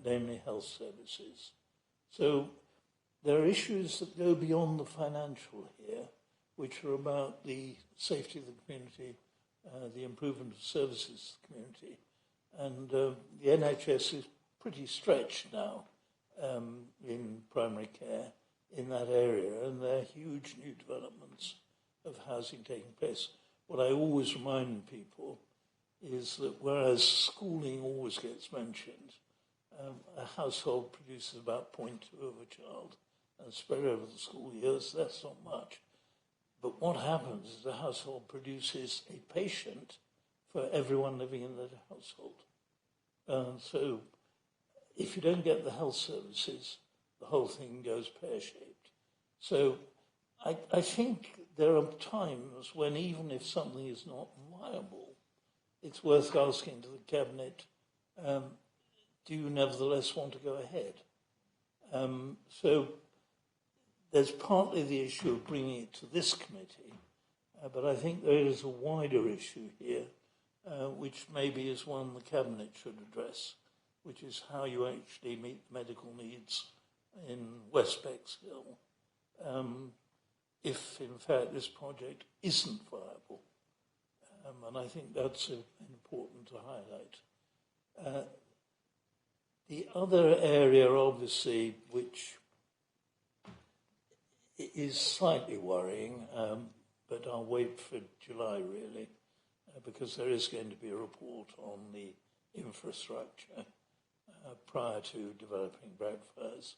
D: namely health services. So there are issues that go beyond the financial here, which are about the safety of the community, the improvement of services to the community. And the NHS is pretty stretched now in primary care in that area, and there are huge new developments of housing taking place. What I always remind people is that whereas schooling always gets mentioned, a household produces about 0.2 of a child, and spread over the school years, that's not much. But what happens is the household produces a patient for everyone living in that household. So if you don't get the health services, the whole thing goes pear-shaped. So I think there are times when even if something is not viable, it's worth asking to the Cabinet, do you nevertheless want to go ahead? So there's partly the issue of bringing it to this committee, but I think there is a wider issue here, which maybe is one the Cabinet should address, which is how you actually meet medical needs in West Bexhill, if in fact this project isn't viable. And I think that's important to highlight. The other area, obviously, which is slightly worrying, but I'll wait for July, really, because there is going to be a report on the infrastructure prior to developing Blackfriars.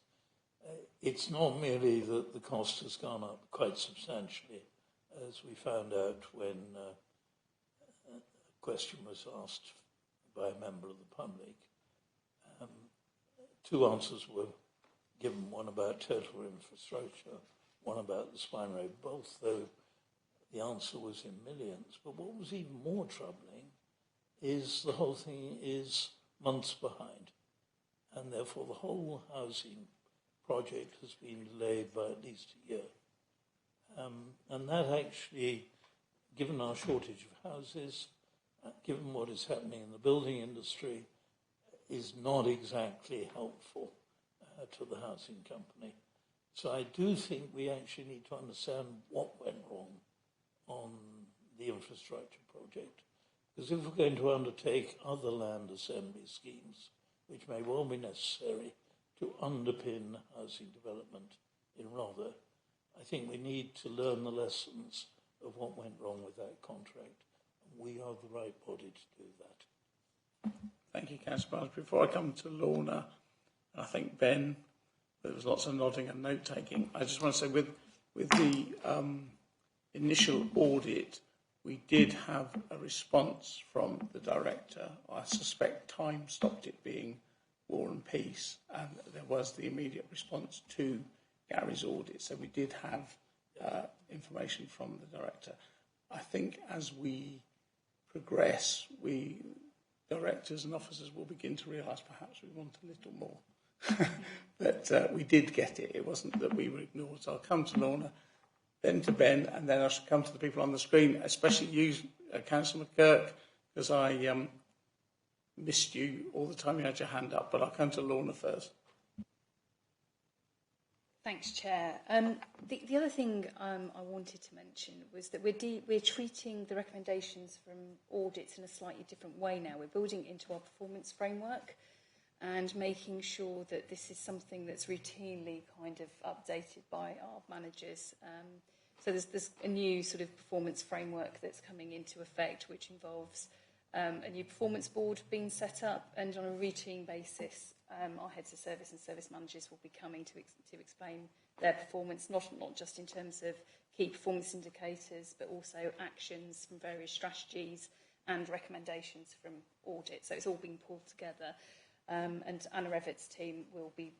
D: It's not merely that the cost has gone up quite substantially, as we found out when a question was asked by a member of the public. Two answers were given, one about total infrastructure, one about the spine road, both though the answer was in millions. But what was even more troubling is the whole thing is months behind, and therefore the whole housing project has been delayed by at least a year. And that actually, given our shortage of houses, given what is happening in the building industry, is not exactly helpful to the housing company. So I do think we actually need to understand what went wrong on the infrastructure project. Because if we're going to undertake other land assembly schemes, which may well be necessary to underpin housing development in Rother, I think we need to learn the lessons of what went wrong with that contract. And we are the right body to do that.
A: Thank you, Councillor Barnes. Before I come to Lorna, I think Ben, there was lots of nodding and note-taking. I just want to say with the initial audit, we did have a response from the director. I suspect time stopped it being War and Peace, and there was the immediate response to Gary's audit. So we did have information from the director. I think as we progress, directors and officers will begin to realise perhaps we want a little more. But we did get it. It wasn't that we were ignored. So I'll come to Lorna, then to Ben, and then I shall come to the people on the screen, especially you, Councillor McKirk, because I missed you all the time you had your hand up. But I'll come to Lorna first.
B: Thanks, Chair. The other thing I wanted to mention was that we're treating the recommendations from audits in a slightly different way now. We're building it into our performance framework and making sure that this is something that's routinely kind of updated by our managers. So there's a new sort of performance framework that's coming into effect, which involves a new performance board being set up, and on a routine basis, our heads of service and service managers will be coming to explain their performance, not just in terms of key performance indicators, but also actions from various strategies and recommendations from audit. So it's all being pulled together, and Anna Everett's team will be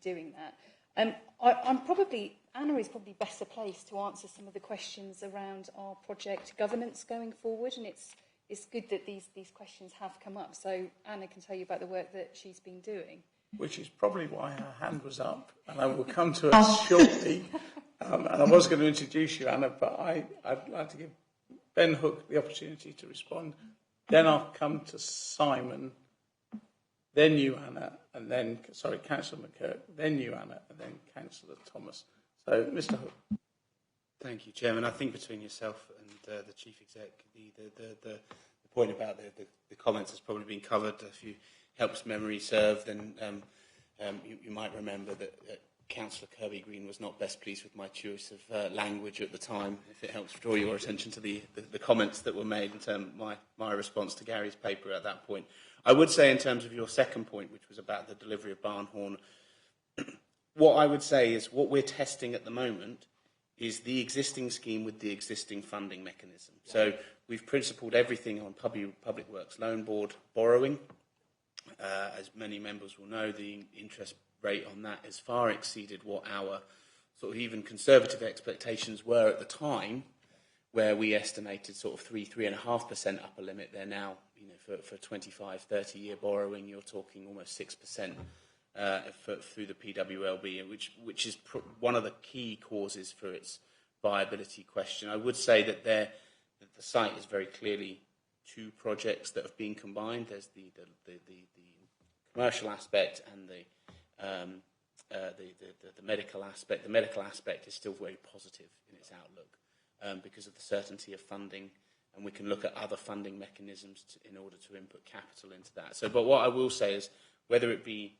B: doing that. Anna is probably better placed to answer some of the questions around our project governance going forward, and it's good that these questions have come up. So Anna can tell you about the work that she's been doing.
A: Which is probably why her hand was up, and I will come to her shortly. And I was going to introduce you, Anna, but I'd like to give Ben Hook the opportunity to respond. Then I'll come to Simon, then you, Anna, and then, Councillor McKirk, then you, Anna, and then Councillor Thomas. So, Mr. Hook.
I: Thank you, Chairman. I think between yourself and the Chief Exec, the point about the comments has probably been covered. If you helps memory serve, then you might remember that Councillor Kirby Green was not best pleased with my choice of language at the time, if it helps draw your attention to the comments that were made in terms of my response to Gary's paper at that point. I would say in terms of your second point, which was about the delivery of Barnhorn, what I would say is what we're testing at the moment is the existing scheme with the existing funding mechanism. So we've principled everything on Public Works Loan Board borrowing. As many members will know, the interest rate on that has far exceeded what our sort of even conservative expectations were at the time, where we estimated sort of 3.5% upper limit. They're now, for 25, 30-year borrowing, you're talking almost 6% through the PWLB, which is one of the key causes for its viability question. I would say that the site is very clearly two projects that have been combined. There's the commercial aspect and the medical aspect. The medical aspect is still very positive in its outlook because of the certainty of funding, and we can look at other funding mechanisms in order to input capital into that. So, but what I will say is, whether it be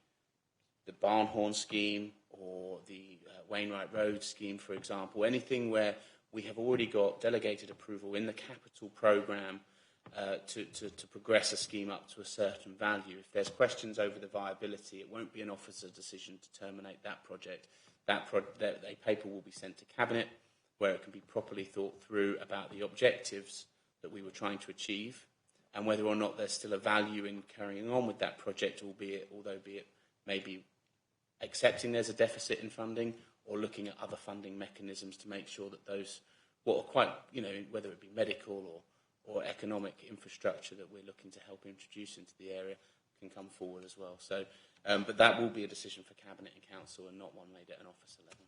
I: the Barnhorn scheme or the Wainwright Road scheme, for example, anything where we have already got delegated approval in the capital programme to progress a scheme up to a certain value. If there's questions over the viability, it won't be an officer's decision to terminate that project. A paper will be sent to Cabinet where it can be properly thought through about the objectives that we were trying to achieve and whether or not there's still a value in carrying on with that project, although maybe accepting there's a deficit in funding or looking at other funding mechanisms to make sure that those, what are quite, whether it be medical or economic infrastructure that we're looking to help introduce into the area can come forward as well. So, but that will be a decision for Cabinet and Council and not one made at an officer level.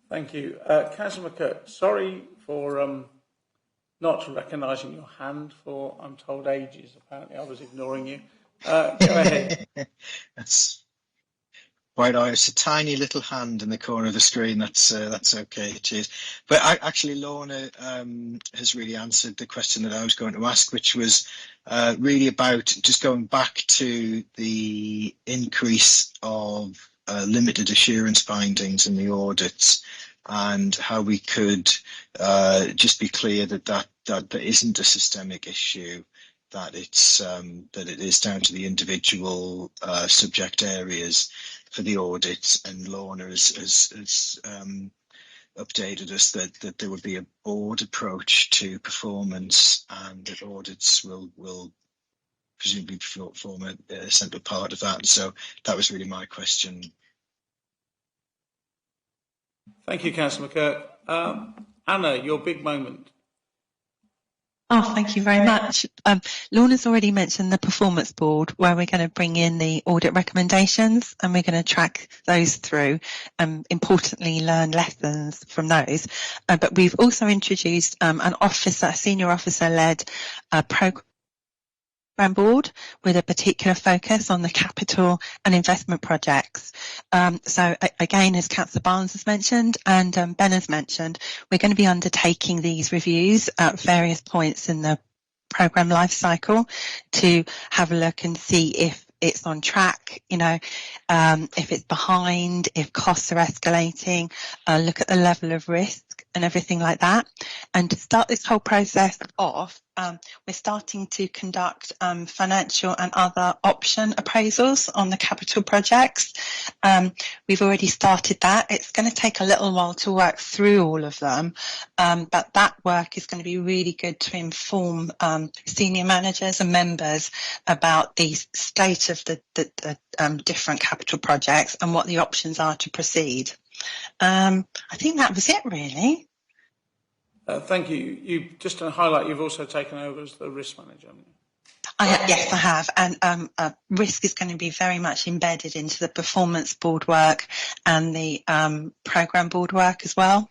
A: Thank you. Councillor McCurt, sorry for not recognising your hand for, I'm told, ages. Apparently I was ignoring you. Go ahead.
J: That's quite right. It's a tiny little hand in the corner of the screen. That's okay. Cheers. But actually, Lorna has really answered the question that I was going to ask, which was really about just going back to the increase of limited assurance findings in the audits and how we could just be clear that there isn't a systemic issue, that it is down to the individual subject areas for the audit. And Lorna has updated us that there would be a board approach to performance and that audits will presumably form a central part of that. So that was really my question.
A: Thank you, Councillor McCurt. Anna, your big moment.
K: Oh, thank you very much. Lorna's already mentioned the performance board where we're going to bring in the audit recommendations and we're going to track those through and importantly learn lessons from those. But we've also introduced a senior officer-led programme board with a particular focus on the capital and investment projects. So again, as Councillor Barnes has mentioned and Ben has mentioned, we're going to be undertaking these reviews at various points in the programme life cycle to have a look and see if it's on track, if it's behind, if costs are escalating, look at the level of risk and everything like that. And to start this whole process off, we're starting to conduct financial and other option appraisals on the capital projects. We've already started that. It's going to take a little while to work through all of them, but that work is going to be really good to inform senior managers and members about the state of the different capital projects and what the options are to proceed. I think that was it, really.
A: Thank you. You just to highlight, you've also taken over as the risk manager, haven't you?
K: Yes, I have. And risk is going to be very much embedded into the performance board work and the programme board work as well.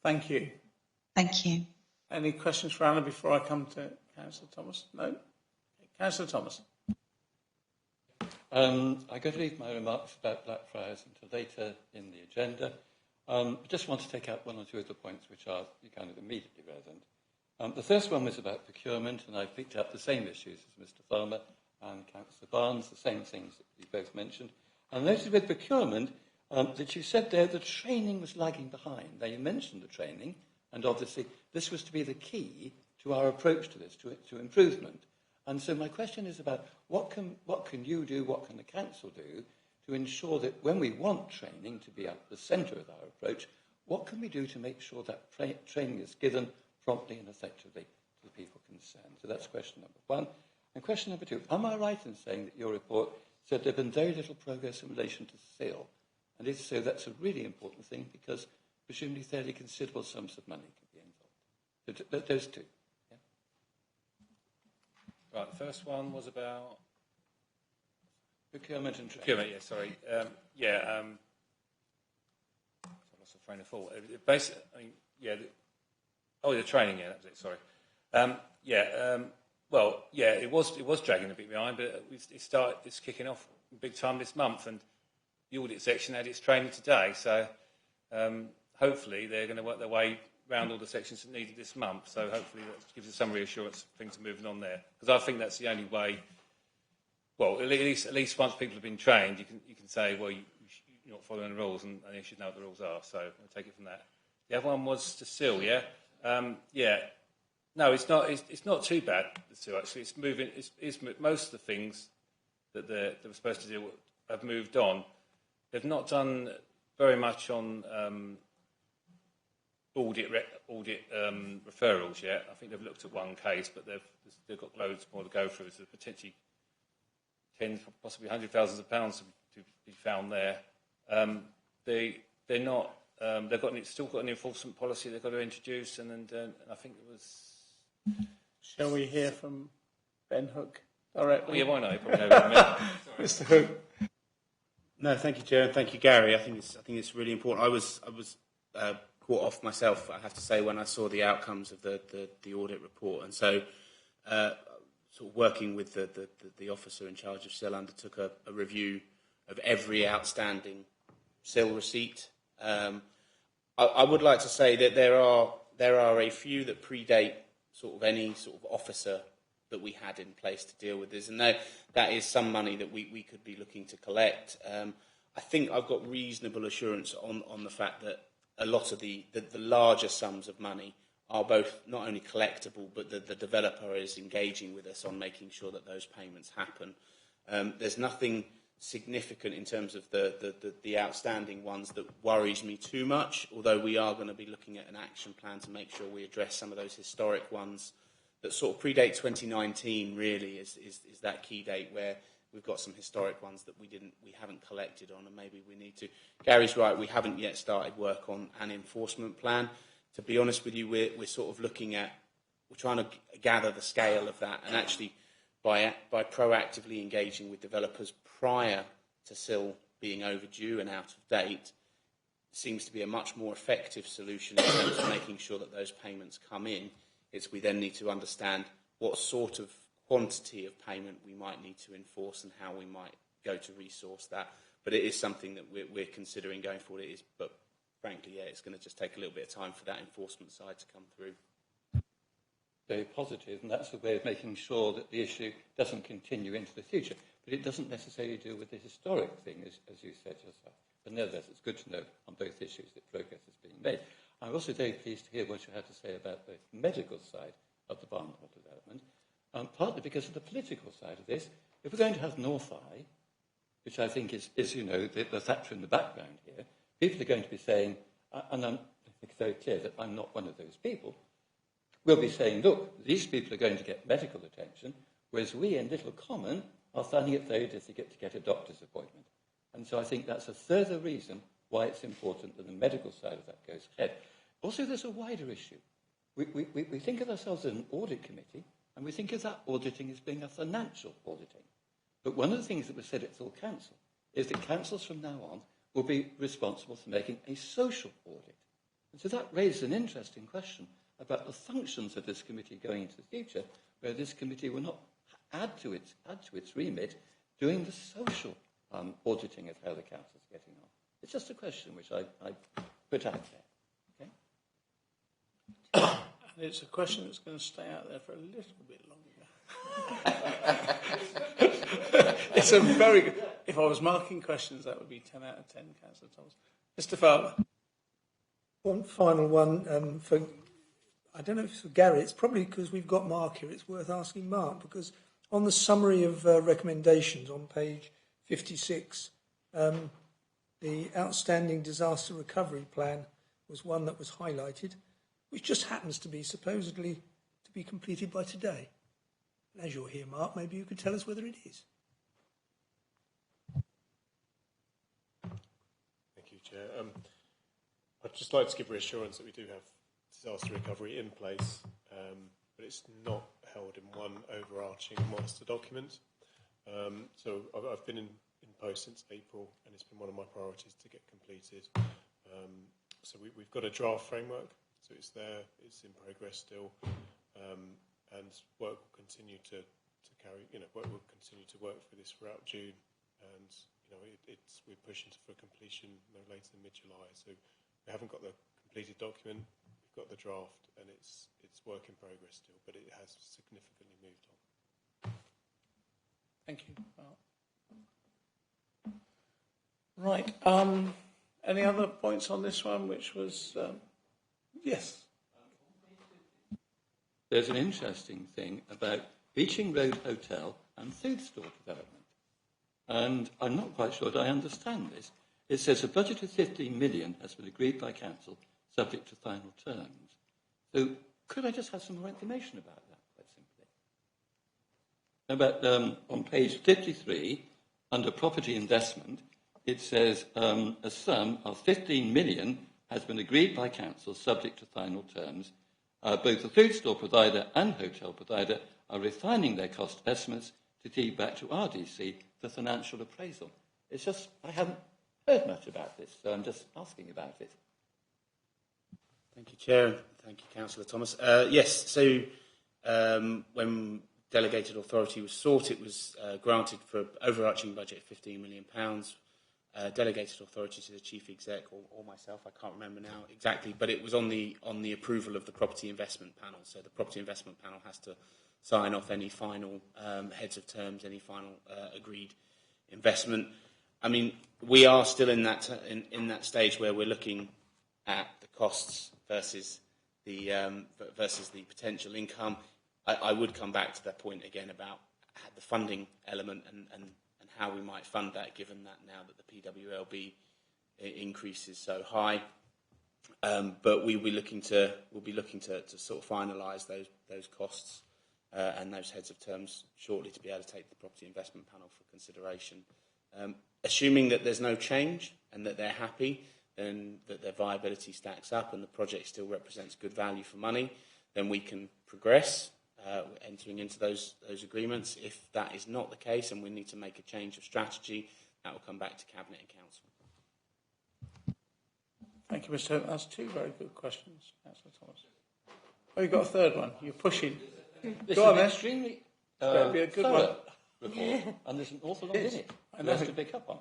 A: Thank you.
K: Thank you.
A: Any questions for Anna before I come to Councillor Thomas? No? Councillor Thomas.
C: I'm going to leave my remarks about Blackfriars until later in the agenda. I just want to take out one or two of the points which are kind of immediately relevant. The first one was about procurement, and I picked up the same issues as Mr. Farmer and Councillor Barnes, the same things that you both mentioned. I noted with procurement that you said there that training was lagging behind. Now, you mentioned the training, and obviously this was to be the key to our approach to this, to improvement. And so my question is about what can you do, what can the Council do to ensure that when we want training to be at the centre of our approach, what can we do to make sure that training is given promptly and effectively to the people concerned? So that's question number one. And question number two, am I right in saying that your report said there had been very little progress in relation to SIL? And if so, that's a really important thing because presumably fairly considerable sums of money can be involved. So those two. Yeah.
G: Right, the first one was about
C: Procurement and training.
G: procurement. Yeah, sorry. I lost the train of thought. Basically, the training. Yeah, that was it. Sorry. Well, yeah, it was dragging a bit behind, but it's kicking off big time this month, and the audit section had its training today, so hopefully they're going to work their way around all the sections that needed this month. So hopefully that gives us some reassurance things are moving on there, because I think that's the only way. Well, at least once people have been trained, you can say, well, you're not following the rules, and you should know what the rules are. So I'll take it from that. The other one was to seal, yeah, yeah. No, it's not too bad. The seal actually, it's moving. It's most of the things that they were supposed to do have moved on. They've not done very much on audit referrals yet. I think they've looked at one case, but they've got loads more to go through. So potentially tens, possibly £100,000 to be found there. They're not. They've still got an enforcement policy they've got to introduce, and I think it was.
A: Shall we hear from Ben Hook directly?
G: Oh, yeah, why not? You probably know better than me.
A: Mr. Hook.
I: No, thank you, Chair, and thank you, Gary. I think it's really important. I was caught off myself, I have to say, when I saw the outcomes of the audit report, and so sort of working with the officer in charge of SIL undertook a review of every outstanding SIL receipt. I would like to say that there are a few that predate sort of any sort of officer that we had in place to deal with this, and that is some money that we could be looking to collect. I think I've got reasonable assurance on the fact that a lot of the larger sums of money are both not only collectible, but the developer is engaging with us on making sure that those payments happen. There's nothing significant in terms of the outstanding ones that worries me too much, although we are going to be looking at an action plan to make sure we address some of those historic ones that sort of predate 2019. Really is that key date where we've got some historic ones that we haven't collected on, and maybe we need to. Gary's right, we haven't yet started work on an enforcement plan. To be honest with you, we're sort of looking at, we're trying to gather the scale of that, and actually by proactively engaging with developers prior to SIL being overdue and out of date seems to be a much more effective solution in terms of making sure that those payments come in. We then need to understand what sort of quantity of payment we might need to enforce and how we might go to resource that. But it is something that we're considering going forward. But frankly, yeah, it's going to just take a little bit of time for that enforcement side to come through.
C: Very positive, and that's a way of making sure that the issue doesn't continue into the future. But it doesn't necessarily deal with the historic thing, as you said yourself. But nevertheless, it's good to know on both issues that progress is being made. I'm also very pleased to hear what you had to say about the medical side of the Barnwell development, partly because of the political side of this. If we're going to have North Eye, which I think is the factor in the background here, people are going to be saying, and I think it's very clear that I'm not one of those people, we'll be saying, look, these people are going to get medical attention, whereas we in Little Common are finding it very difficult to get a doctor's appointment. And so I think that's a further reason why it's important that the medical side of that goes ahead. Also, there's a wider issue. We think of ourselves as an audit committee, and we think of that auditing as being a financial auditing. But one of the things that was said at full council is that councils from now on will be responsible for making a social audit. And so that raises an interesting question about the functions of this committee going into the future, where this committee will not add to its remit doing the social auditing of how the council is getting on. It's just a question which I put out there. Okay?
A: And it's a question that's going to stay out there for a little bit longer. It's a very good. If I was marking questions, that would be 10 out of 10, Councillor Thomas. Mr. Fowler.
H: One final one for. I don't know if it's for Gary. It's probably because we've got Mark here. It's worth asking Mark, because on the summary of recommendations on page 56, the outstanding disaster recovery plan was one that was highlighted, which just happens to be supposedly to be completed by today. And as you're here, Mark, maybe you could tell us whether it is.
E: Thank you, Chair. I'd just like to give reassurance that we do have disaster recovery in place, but it's not held in one overarching master document. So I've been in post since April, and it's been one of my priorities to get completed. So we've got a draft framework, so it's there, it's in progress still, and and work will continue to carry, work will continue to work through this throughout June, and we're pushing for completion no later than mid-July. So we haven't got the completed document. We've got the draft, and it's work in progress still, but it has significantly moved on.
A: Thank you. Right. Any other points on this one, which was... yes.
C: There's an interesting thing about Beeching Road Hotel and food store development. And I'm not quite sure that I understand this. It says a budget of 15 million has been agreed by council, subject to final terms. So could I just have some more information about that, quite simply? About, on page 53, under property investment, it says a sum of 15 million has been agreed by council, subject to final terms. Both the food store provider and hotel provider are refining their cost estimates to feed back to RDC for financial appraisal. It's just, I haven't heard much about this, so I'm just asking about it.
I: Thank you, Chair. Thank you, Councillor Thomas. Yes, so when delegated authority was sought, it was granted for an overarching budget of £15 million. Delegated authority to the chief exec or myself, I can't remember now exactly, but it was on the approval of the property investment panel. So the property investment panel has to sign off any final heads of terms, any final agreed investment. I mean, we are still in that stage where we're looking at the costs versus the potential income. I would come back to that point again about the funding element and how we might fund that, given that now that the PWLB increase is so high. But we'll be looking to sort of finalise those costs and those heads of terms shortly to be able to take the property investment panel for consideration. Assuming that there's no change and that they're happy, then that their viability stacks up and the project still represents good value for money, then we can progress entering into those agreements. If that is not the case and we need to make a change of strategy, that will come back to Cabinet and Council.
A: Thank you, Mr. Hope. That's two very good questions, Councillor Thomas. Oh, you've got a third one. You're pushing. Go on, then.
C: Extremely
A: be a good one.
C: Report, and there's an awful lot in it for us to pick up on.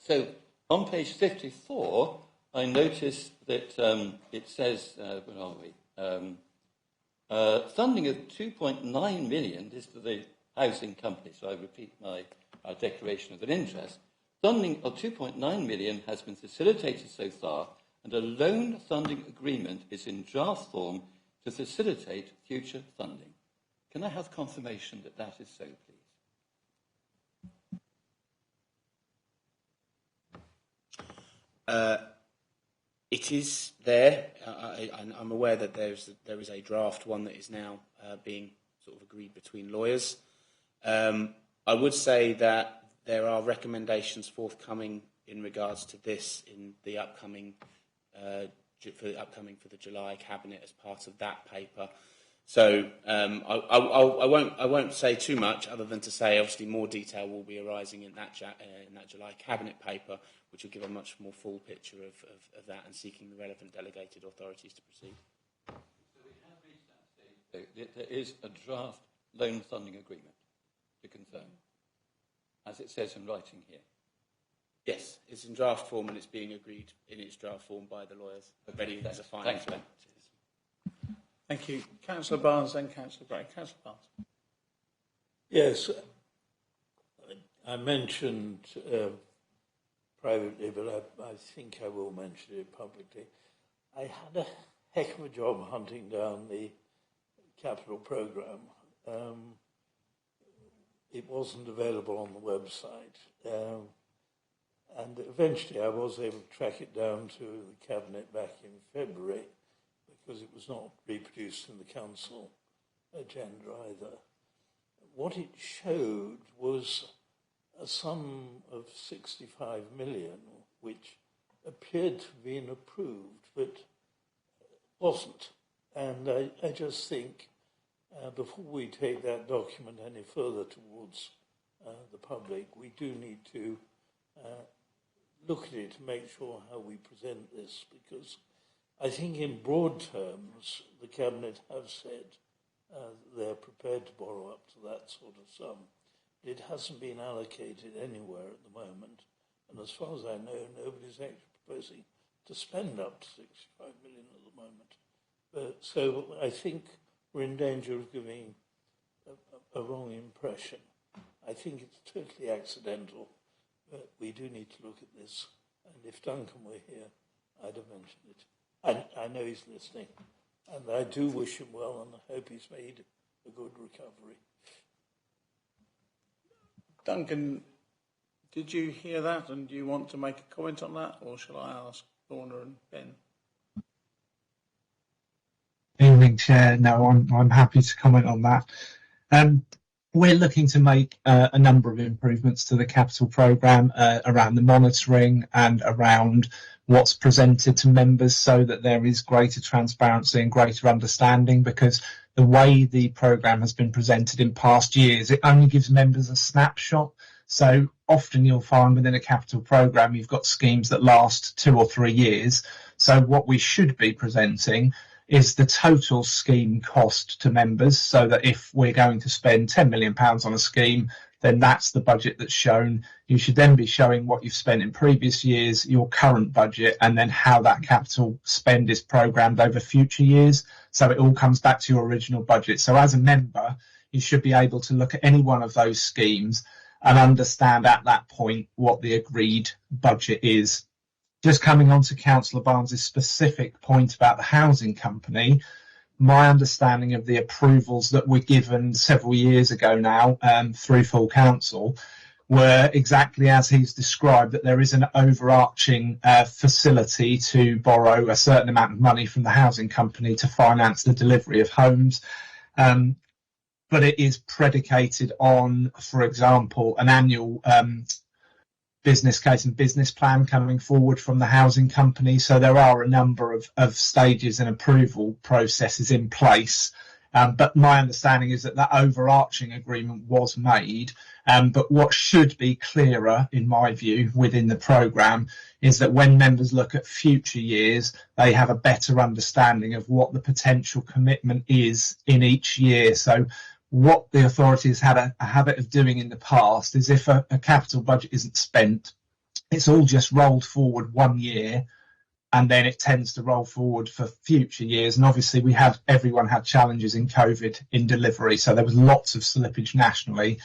C: So, on page 54, I noticed that it says, where are we? Funding of 2.9 million is for the housing company, so I repeat my declaration of an interest. Funding of 2.9 million has been facilitated so far, and a loan funding agreement is in draft form to facilitate future funding. Can I have confirmation that that is so, please?
I: It is there. I'm aware that there is a draft one that is now being sort of agreed between lawyers. I would say that there are recommendations forthcoming in regards to this in the upcoming for the July Cabinet as part of that paper. So I won't say too much other than to say obviously more detail will be arising in that July Cabinet paper, which will give a much more full picture of that and seeking the relevant delegated authorities to proceed.
C: So we have reached that stage. There is a draft loan funding agreement to confirm, as it says in writing here.
I: Yes, it's in draft form and it's being agreed in its draft form by the lawyers. Ready as a final.
C: Thanks, Ben.
A: Thank you. Councillor Barnes, then Councillor Gray. Councillor Barnes.
D: Yes, I mentioned privately, but I think I will mention it publicly. I had a heck of a job hunting down the capital programme. It wasn't available on the website. And eventually I was able to track it down to the Cabinet back in February because it was not reproduced in the Council agenda either. What it showed was a sum of 65 million, which appeared to have been approved, but wasn't. And I just think before we take that document any further towards the public, we do need to look at it to make sure how we present this, because I think in broad terms the Cabinet have said they're prepared to borrow up to that sort of sum. It hasn't been allocated anywhere at the moment, and as far as I know, nobody's actually proposing to spend up to 65 million at the moment. So I think we're in danger of giving a wrong impression. I think it's totally accidental, but we do need to look at this. And if Duncan were here, I'd have mentioned it. I know he's listening, and I do wish him well, and I hope he's made a good recovery.
A: Duncan, did you hear that, and do you want to make a comment on that, or shall I ask Lorna and Ben?
L: Evening, Chair. No, I'm happy to comment on that. We're looking to make a number of improvements to the capital programme around the monitoring and around what's presented to members so that there is greater transparency and greater understanding, because the way the programme has been presented in past years, it only gives members a snapshot. So often you'll find within a capital programme you've got schemes that last 2 or 3 years. So what we should be presenting is the total scheme cost to members, so that if we're going to spend £10 million on a scheme, then that's the budget that's shown. You should then be showing what you've spent in previous years, your current budget, and then how that capital spend is programmed over future years. So it all comes back to your original budget. So as a member, you should be able to look at any one of those schemes and understand at that point what the agreed budget is. Just coming on to Councillor Barnes' specific point about the housing company, my understanding of the approvals that were given several years ago now through full council were exactly as he's described, that there is an overarching facility to borrow a certain amount of money from the housing company to finance the delivery of homes. But it is predicated on, for example, an annual business case and business plan coming forward from the housing company. So there are a number of stages and approval processes in place. But my understanding is that that overarching agreement was made. But what should be clearer, in my view, within the programme is that when members look at future years, they have a better understanding of what the potential commitment is in each year. So what the authority has had a habit of doing in the past is if a capital budget isn't spent, it's all just rolled forward 1 year, and then it tends to roll forward for future years. And obviously everyone had challenges in COVID in delivery, so there was lots of slippage nationally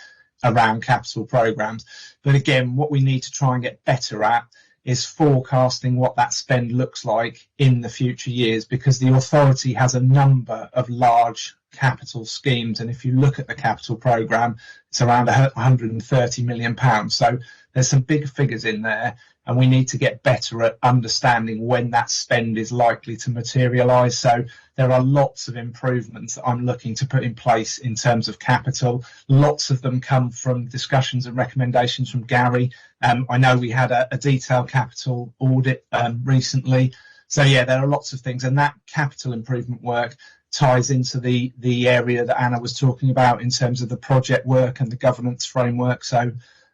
L: around capital programmes. But again, what we need to try and get better at is forecasting what that spend looks like in the future years, because the authority has a number of large capital schemes, and if you look at the capital programme, it's around £130 million. So there's some big figures in there, and we need to get better at understanding when that spend is likely to materialise. So there are lots of improvements that I'm looking to put in place in terms of capital. Lots of them come from discussions and recommendations from Gary. I know we had a detailed capital audit recently. So yeah, there are lots of things, and that capital improvement work ties into the area that Anna was talking about in terms of the project work and the governance framework. So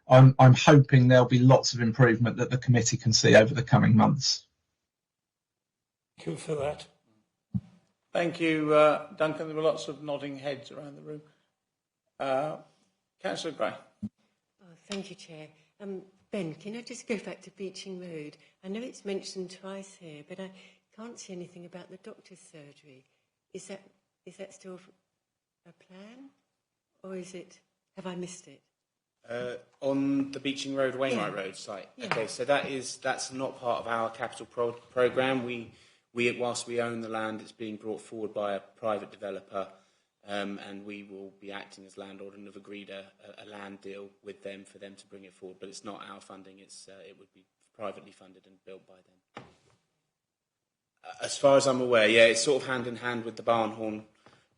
L: I'm hoping there'll be lots of improvement that the committee can see over the coming months.
D: Thank you for that.
A: Thank you, Duncan. There were lots of nodding heads around the room. Councillor Gray.
M: Oh, thank you, Chair. Ben, can I just go back to Beeching Road? I know it's mentioned twice here, but I can't see anything about the doctor's surgery. Is that still a plan, or have I missed it?
I: On the Beeching Road, Wainwright Road site. Yeah. Okay, so that's not part of our capital programme. We whilst we own the land, it's being brought forward by a private developer, and we will be acting as landlord and have agreed a land deal with them for them to bring it forward. But it's not our funding; it would be privately funded and built by them. As far as I'm aware, yeah, it's sort of hand in hand with the Barnhorn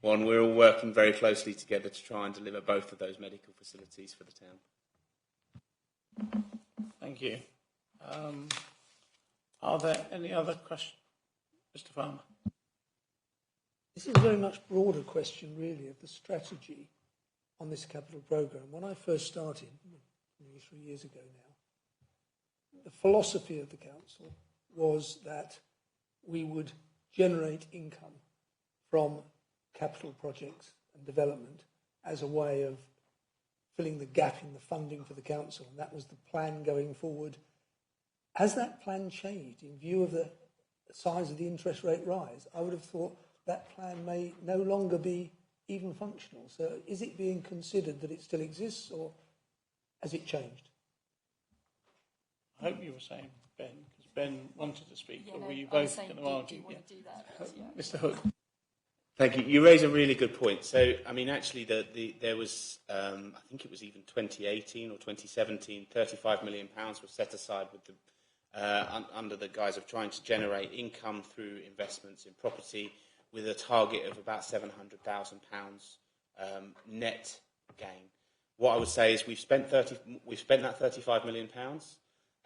I: one. We're all working very closely together to try and deliver both of those medical facilities for the town.
A: Thank you. Are there any other questions? Mr. Farmer.
H: This is a very much broader question, really, of the strategy on this capital programme. When I first started, nearly 3 years ago now, the philosophy of the council was that we would generate income from capital projects and development as a way of filling the gap in the funding for the council, and that was the plan going forward. Has that plan changed in view of the size of the interest rate rise? I would have thought that plan may no longer be even functional. So is it being considered that it still exists, or has it changed?
A: I hope you were saying Ben, because Ben wanted to speak,
B: Yeah,
A: or
B: no,
A: were you
B: I was
A: both
B: saying,
A: going to argue?
B: do you want to do that? Yeah.
A: Mr. Hook.
I: Thank you. You raise a really good point. So, I mean, actually, there was, I think it was even 2018 or 2017, £35 million was set aside with under the guise of trying to generate income through investments in property, with a target of about £700,000 net gain. What I would say is we've spent that £35 million,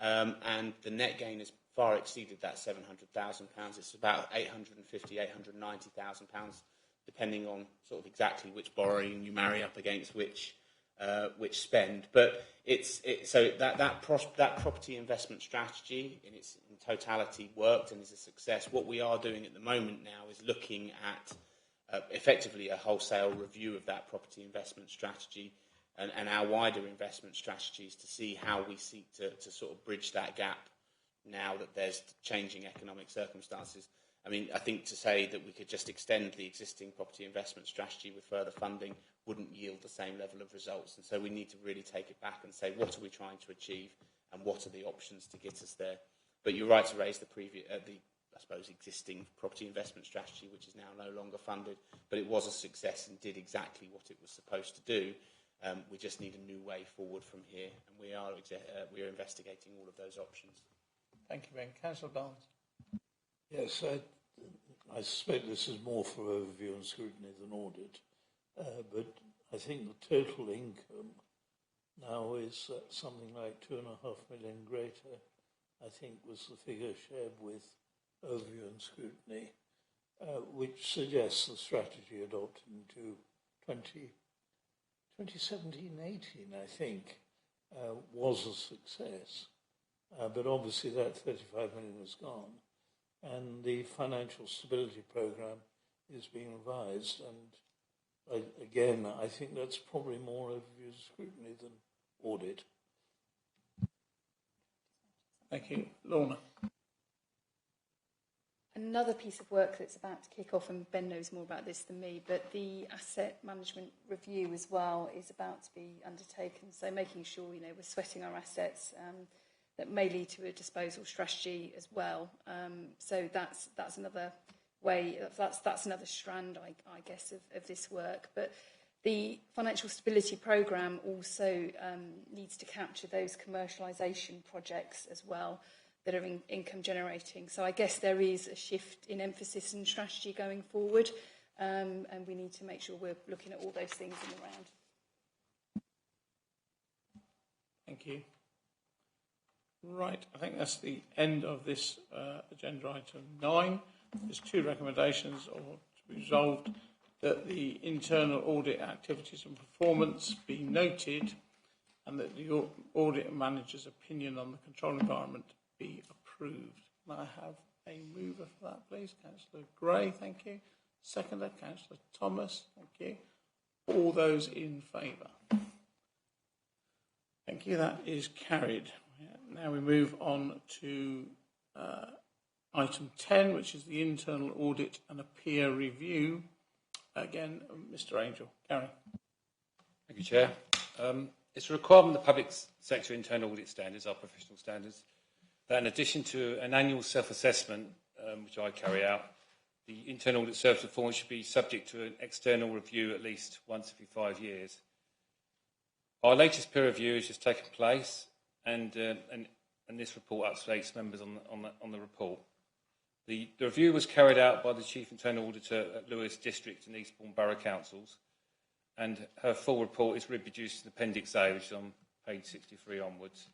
I: and the net gain has far exceeded that £700,000. It's about £850,000, £890,000, depending on sort of exactly which borrowing you marry up against which spend. But so that property investment strategy in its totality worked and is a success. What we are doing at the moment now is looking at effectively a wholesale review of that property investment strategy and our wider investment strategies to see how we seek to sort of bridge that gap now that there's changing economic circumstances. I mean, I think to say that we could just extend the existing property investment strategy with further funding wouldn't yield the same level of results. And so we need to really take it back and say, what are we trying to achieve and what are the options to get us there? But you're right to raise the I suppose, existing property investment strategy, which is now no longer funded, but it was a success and did exactly what it was supposed to do. We just need a new way forward from here, and we are investigating all of those options.
A: Thank you, Ben. Councillor Barnes.
D: Yes, I suspect this is more for overview and scrutiny than audit, but I think the total income now is something like £2.5 million greater, I think was the figure shared with overview and scrutiny, which suggests the strategy adopted into 2017-18, I think, was a success. But obviously that 35 million has gone, and the financial stability programme is being revised. And again, I think that's probably more overview and scrutiny than audit.
A: Thank you. Lorna.
B: Another piece of work that's about to kick off, and Ben knows more about this than me, but the asset management review as well is about to be undertaken. So making sure, we're sweating our assets, that may lead to a disposal strategy as well. So that's another way, that's another strand, I guess, of this work. But the financial stability programme also needs to capture those commercialisation projects as well that are income generating. So I guess there is a shift in emphasis and strategy going forward, and we need to make sure we're looking at all those things in the round.
A: Thank you. Right, I think that's the end of this agenda item 9. There's 2 recommendations, or to be resolved, that the internal audit activities and performance be noted, and that the audit manager's opinion on the control environment be approved. May I have a mover for that, please? Councillor Gray, thank you. Seconder, Councillor Thomas, thank you. All those in favour? Thank you, that is carried. Now we move on to item 10, which is the internal audit and a peer review. Again, Mr. Angel. Gary.
G: Thank you, Chair. It's a requirement of the public sector internal audit standards, our professional standards, that in addition to an annual self-assessment, which I carry out, the internal audit service performance should be subject to an external review at least once every 5 years. Our latest peer review has just taken place, and this report updates members on the report. The review was carried out by the Chief Internal Auditor at Lewis District and Eastbourne Borough Councils, and her full report is reproduced in Appendix A, which is on page 63 onwards.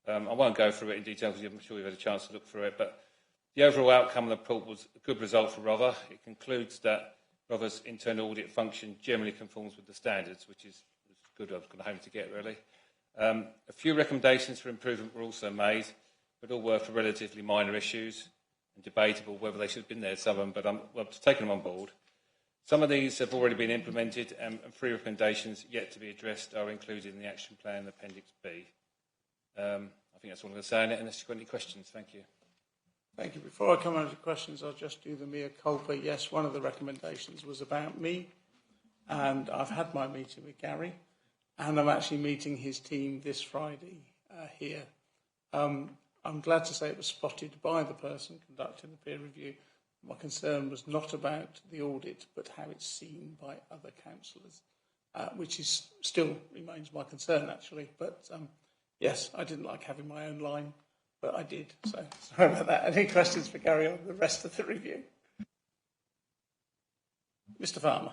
G: I won't go through it in detail because I'm sure you've had a chance to look through it, but the overall outcome of the report was a good result for Rother. It concludes that Rother's internal audit function generally conforms with the standards, which is good. I was going home to get, really. A few recommendations for improvement were also made, but all were for relatively minor issues and debatable whether they should have been there, some of them, but I've taken them on board. Some of these have already been implemented, and 3 recommendations yet to be addressed are included in the action plan, Appendix B. I think that's all I'm going to say on it, unless you've got any questions. Thank you.
A: Thank you. Before I come on to questions, I'll just do the mea culpa. Yes, one of the recommendations was about me, and I've had my meeting with Gary, and I'm actually meeting his team this Friday here. I'm glad to say it was spotted by the person conducting the peer review. My concern was not about the audit, but how it's seen by other councillors, which is still remains my concern, actually. But yes, I didn't like having my own line, but I did. So sorry about that. Any questions for Gary on the rest of the review? Mr. Farmer.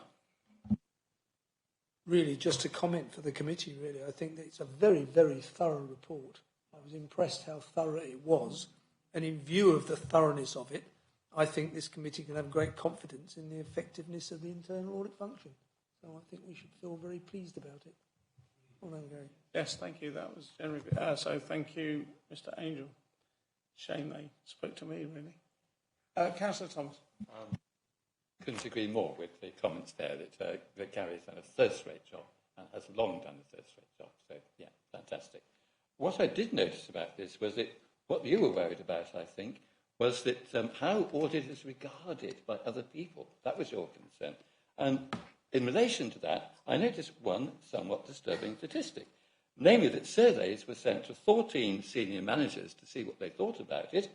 H: Really, just a comment for the committee, really. I think that it's a very, very thorough report. I was impressed how thorough it was. And in view of the thoroughness of it, I think this committee can have great confidence in the effectiveness of the internal audit function. So I think we should feel very pleased about it. Well done, Gary.
A: Yes, thank you. That was generally. So thank you, Mr. Angel. Shame they spoke to me, really. Councillor Thomas.
C: Couldn't agree more with the comments there that Gary's done a first-rate job and has long done a first-rate job. So, yeah, fantastic. What I did notice about this was that what you were worried about, I think, was that how audit is regarded by other people. That was your concern. And in relation to that, I noticed one somewhat disturbing statistic, namely that surveys were sent to 14 senior managers to see what they thought about it,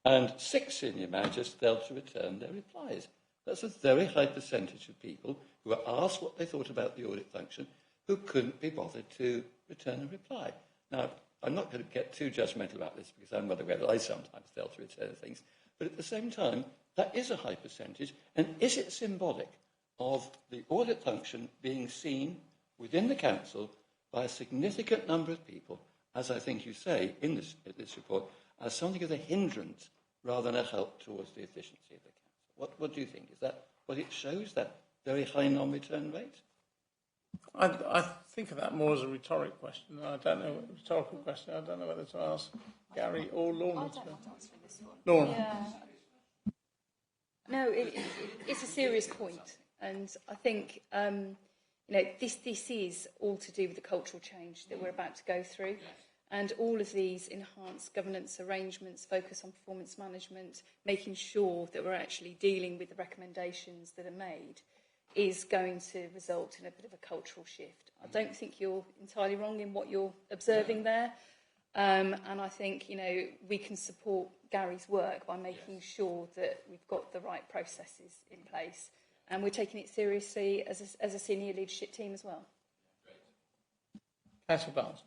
C: and 6 senior managers failed to return their replies. That's a very high percentage of people who were asked what they thought about the audit function who couldn't be bothered to return a reply. Now, I'm not going to get too judgmental about this because I'm well aware that I sometimes fail to return things, but at the same time, that is a high percentage, and is it symbolic of the audit function being seen within the council by a significant number of people, as I think you say in this report, as something of a hindrance rather than a help towards the efficiency of the council? What do you think? Is that what it shows, that very high non-return rate?
A: I think of that more as a rhetoric question. I don't know, rhetorical question. I don't know whether to ask Gary or Lorna.
B: I don't want to answer this one.
A: Lorna.
B: Yeah. No, it's a serious point, and I think this is all to do with the cultural change that we're about to go through, and all of these enhanced governance arrangements, focus on performance management, making sure that we're actually dealing with the recommendations that are made, is going to result in a bit of a cultural shift. I don't think you're entirely wrong in what you're observing there. And I think, we can support Gary's work by making sure that we've got the right processes in place. And we're taking it seriously as a senior leadership team as well.
A: Councillor Barnes.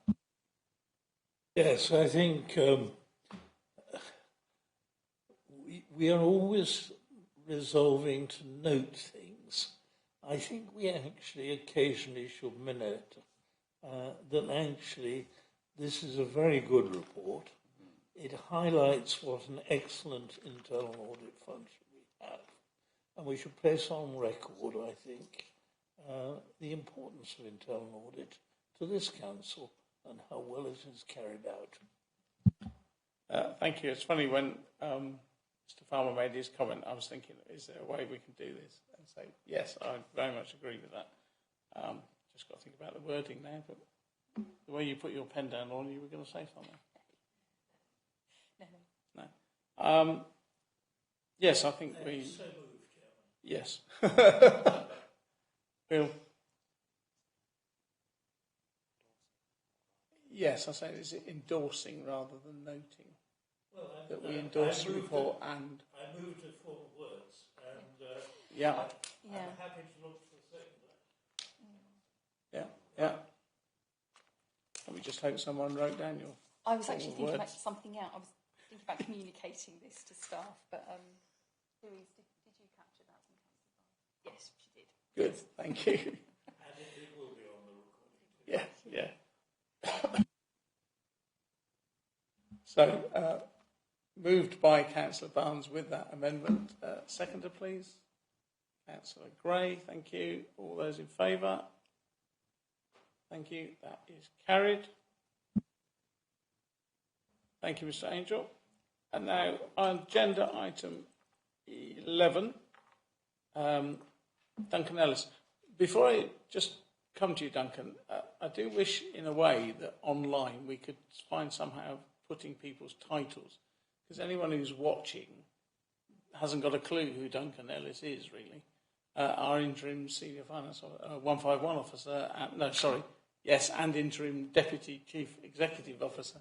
D: Yes, I think we are always resolving to note things. I think we actually occasionally should minute that actually this is a very good report. It highlights what an excellent internal audit function we have. And we should place on record, I think, the importance of internal audit to this council and how well it is carried out.
A: Thank you. It's funny, when Mr. Farmer made his comment, I was thinking, is there a way we can do this? And say, yes, I very much agree with that. Just got to think about the wording now, but the way you put your pen down, Lorna, you were going to say something. No. Yes, I think we...
D: So moved,
A: yes. Bill? Yes, I say, is it endorsing rather than noting?
D: Well,
A: that we endorse the report and...
D: I moved to full words, and
A: yeah.
D: I'm happy to look for a second.
A: Yeah. And we just hope someone wrote down your...
B: I was actually thinking about something else. I was thinking about communicating this to staff, but Louise, did you capture that from Councillor? Yes, she did.
A: Good, thank you.
D: And it will be on the recording too.
A: Yeah. So, moved by Councillor Barnes with that amendment. Seconder, please. Councillor Gray, thank you. All those in favour? Thank you. That is carried. Thank you, Mr. Angel. And now on agenda item 11, Duncan Ellis. Before I just come to you, Duncan, I do wish, in a way, that online we could find somehow putting people's titles, because anyone who's watching hasn't got a clue who Duncan Ellis is, really. Our interim senior finance 151 officer, and interim deputy chief executive officer.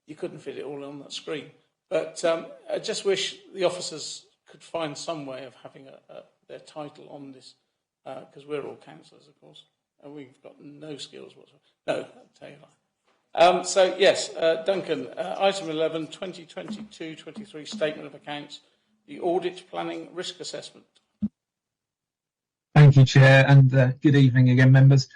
A: You couldn't fit it all on that screen. But I just wish the officers could find some way of having their title on this, because we're all councillors, of course, and we've got no skills whatsoever. No, I'll tell you that. So, yes, Duncan, item 11, 2022-23 Statement of Accounts, the Audit Planning Risk Assessment.
L: Thank you, Chair, and good evening again, members.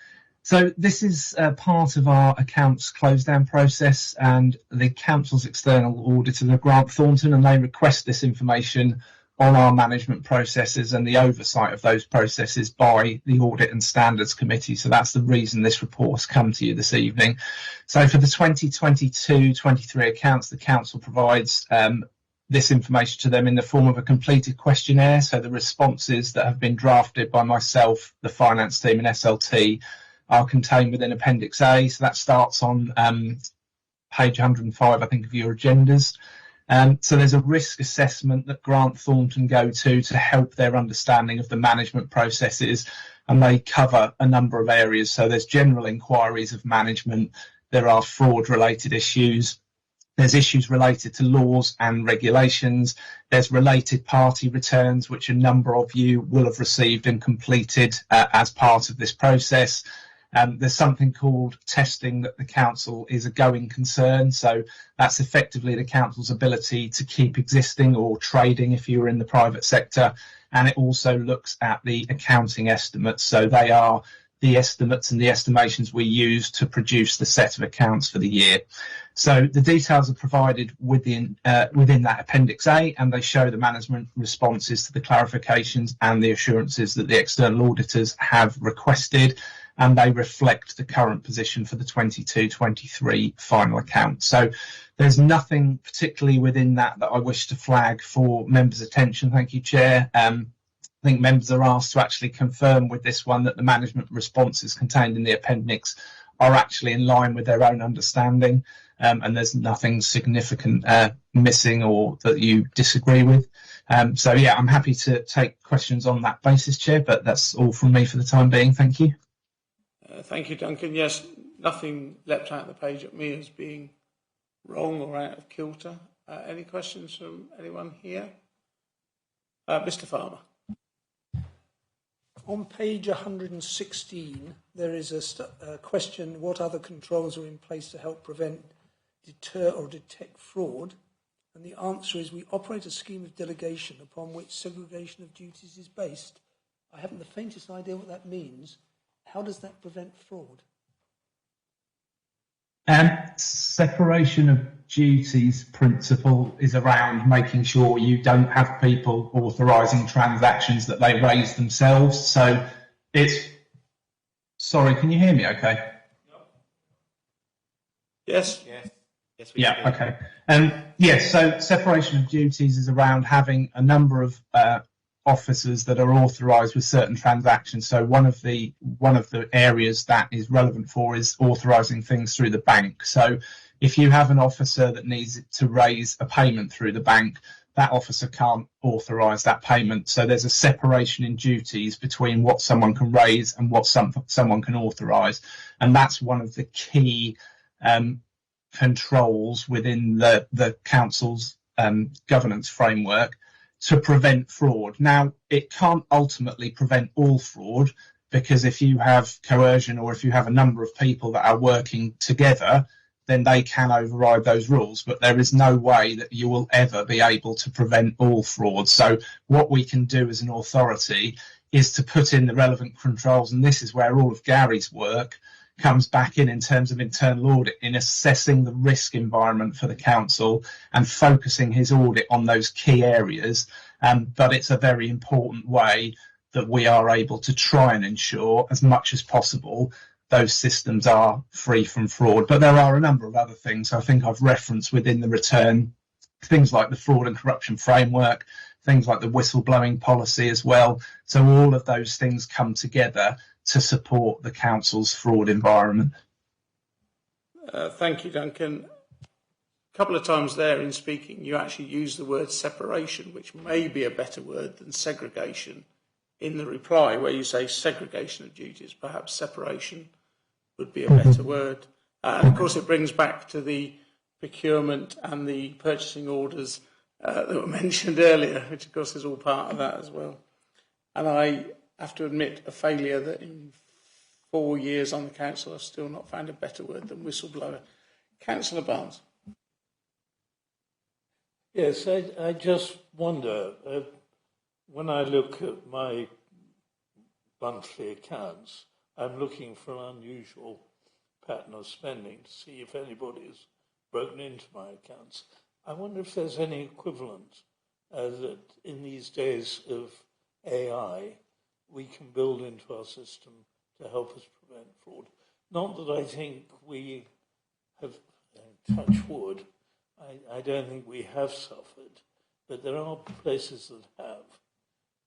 L: So this is part of our accounts close-down process, and the council's external auditor, Grant Thornton, and they request this information on our management processes and the oversight of those processes by the Audit and Standards Committee. So that's the reason this report has come to you this evening. So for the 2022-23 accounts, the council provides this information to them in the form of a completed questionnaire. So the responses that have been drafted by myself, the finance team and SLT are contained within Appendix A. So that starts on page 105, I think, of your agendas. So there's a risk assessment that Grant Thornton go to help their understanding of the management processes, and they cover a number of areas. So there's general inquiries of management, there are fraud-related issues, there's issues related to laws and regulations, there's related party returns, which a number of you will have received and completed as part of this process. There's something called testing that the council is a going concern. So that's effectively the council's ability to keep existing or trading if you're in the private sector. And it also looks at the accounting estimates. So they are the estimates and the estimations we use to produce the set of accounts for the year. So the details are provided within that Appendix A, and they show the management responses to the clarifications and the assurances that the external auditors have requested, and they reflect the current position for the 22-23 final account. So there's nothing particularly within that I wish to flag for members' attention. Thank you, Chair. I think members are asked to actually confirm with this one that the management responses contained in the appendix are actually in line with their own understanding, and there's nothing significant missing or that you disagree with. So yeah, I'm happy to take questions on that basis, Chair, but that's all from me for the time being. Thank you.
A: Thank you, Duncan. Yes, nothing leapt out of the page at me as being wrong or out of kilter. Any questions from anyone here? Mr. Farmer.
H: On page 116, there is a question, what other controls are in place to help prevent, deter or detect fraud? And the answer is we operate a scheme of delegation upon which segregation of duties is based. I haven't the faintest idea what that means. How does that prevent fraud?
L: Separation of duties principle is around making sure you don't have people authorising transactions that they raise themselves. So it's... Sorry, can you hear me okay?
A: Yes.
I: Yes,
L: yeah, okay. Yes, so separation of duties is around having a number of officers that are authorised with certain transactions. So one of the areas that is relevant for is authorising things through the bank. So if you have an officer that needs to raise a payment through the bank, that officer can't authorise that payment. So there's a separation in duties between what someone can raise and what someone can authorise. And that's one of the key controls within the council's governance framework to prevent fraud. Now, it can't ultimately prevent all fraud, because if you have coercion or if you have a number of people that are working together, then they can override those rules, but there is no way that you will ever be able to prevent all fraud. So what we can do as an authority is to put in the relevant controls, and this is where all of Gary's work comes back in terms of internal audit, in assessing the risk environment for the council and focusing his audit on those key areas. But it's a very important way that we are able to try and ensure as much as possible those systems are free from fraud. But there are a number of other things I think I've referenced within the return, things like the fraud and corruption framework, things like the whistleblowing policy as well. So all of those things come together to support the council's fraud environment.
A: Thank you, Duncan. A couple of times there in speaking, you actually used the word separation, which may be a better word than segregation in the reply, where you say segregation of duties. Perhaps separation would be a better word. And of course, it brings back to the procurement and the purchasing orders that were mentioned earlier, which of course is all part of that as well. And I have to admit a failure that in 4 years on the council, I've still not found a better word than whistleblower. Councillor Barnes.
D: Yes, I just wonder, when I look at my monthly accounts, I'm looking for an unusual pattern of spending to see if anybody's broken into my accounts. I wonder if there's any equivalent that in these days of AI we can build into our system to help us prevent fraud. Not that I think we have, touch wood, I don't think we have suffered, but there are places that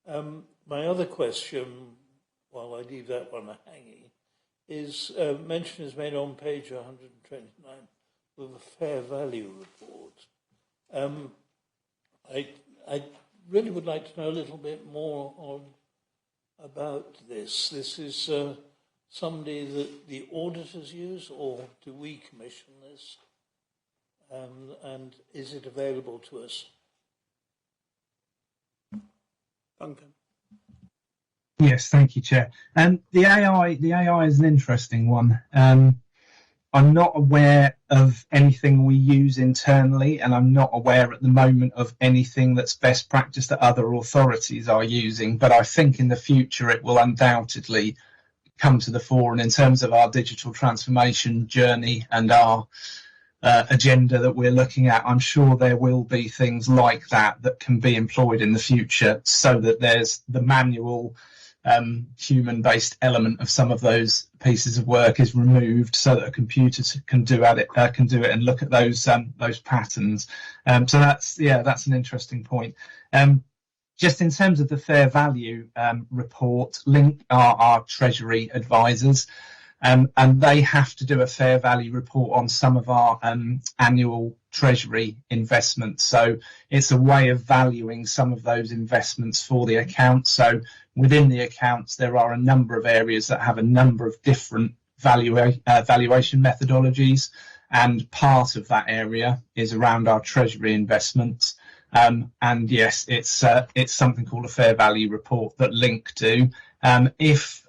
D: have. My other question, while I leave that one hanging, is mention is made on page 129 of a fair value report. I really would like to know a little bit more about this. This is somebody that the auditors use, or do we commission this? And is it available to us?
A: Duncan.
L: Yes, thank you, Chair. The AI is an interesting one. I'm not aware of anything we use internally, and I'm not aware at the moment of anything that's best practice that other authorities are using. But I think in the future it will undoubtedly come to the fore. And in terms of our digital transformation journey and our agenda that we're looking at, I'm sure there will be things like that that can be employed in the future, so that there's the manual human-based element of some of those pieces of work is removed, so that a computer can do it and look at those patterns. So that's an interesting point. Just in terms of the fair value report, Link are our Treasury advisors. And they have to do a fair value report on some of our annual Treasury investments. So it's a way of valuing some of those investments for the accounts. So within the accounts, there are a number of areas that have a number of different valuation methodologies. And part of that area is around our Treasury investments. And yes, it's something called a fair value report that Link do. If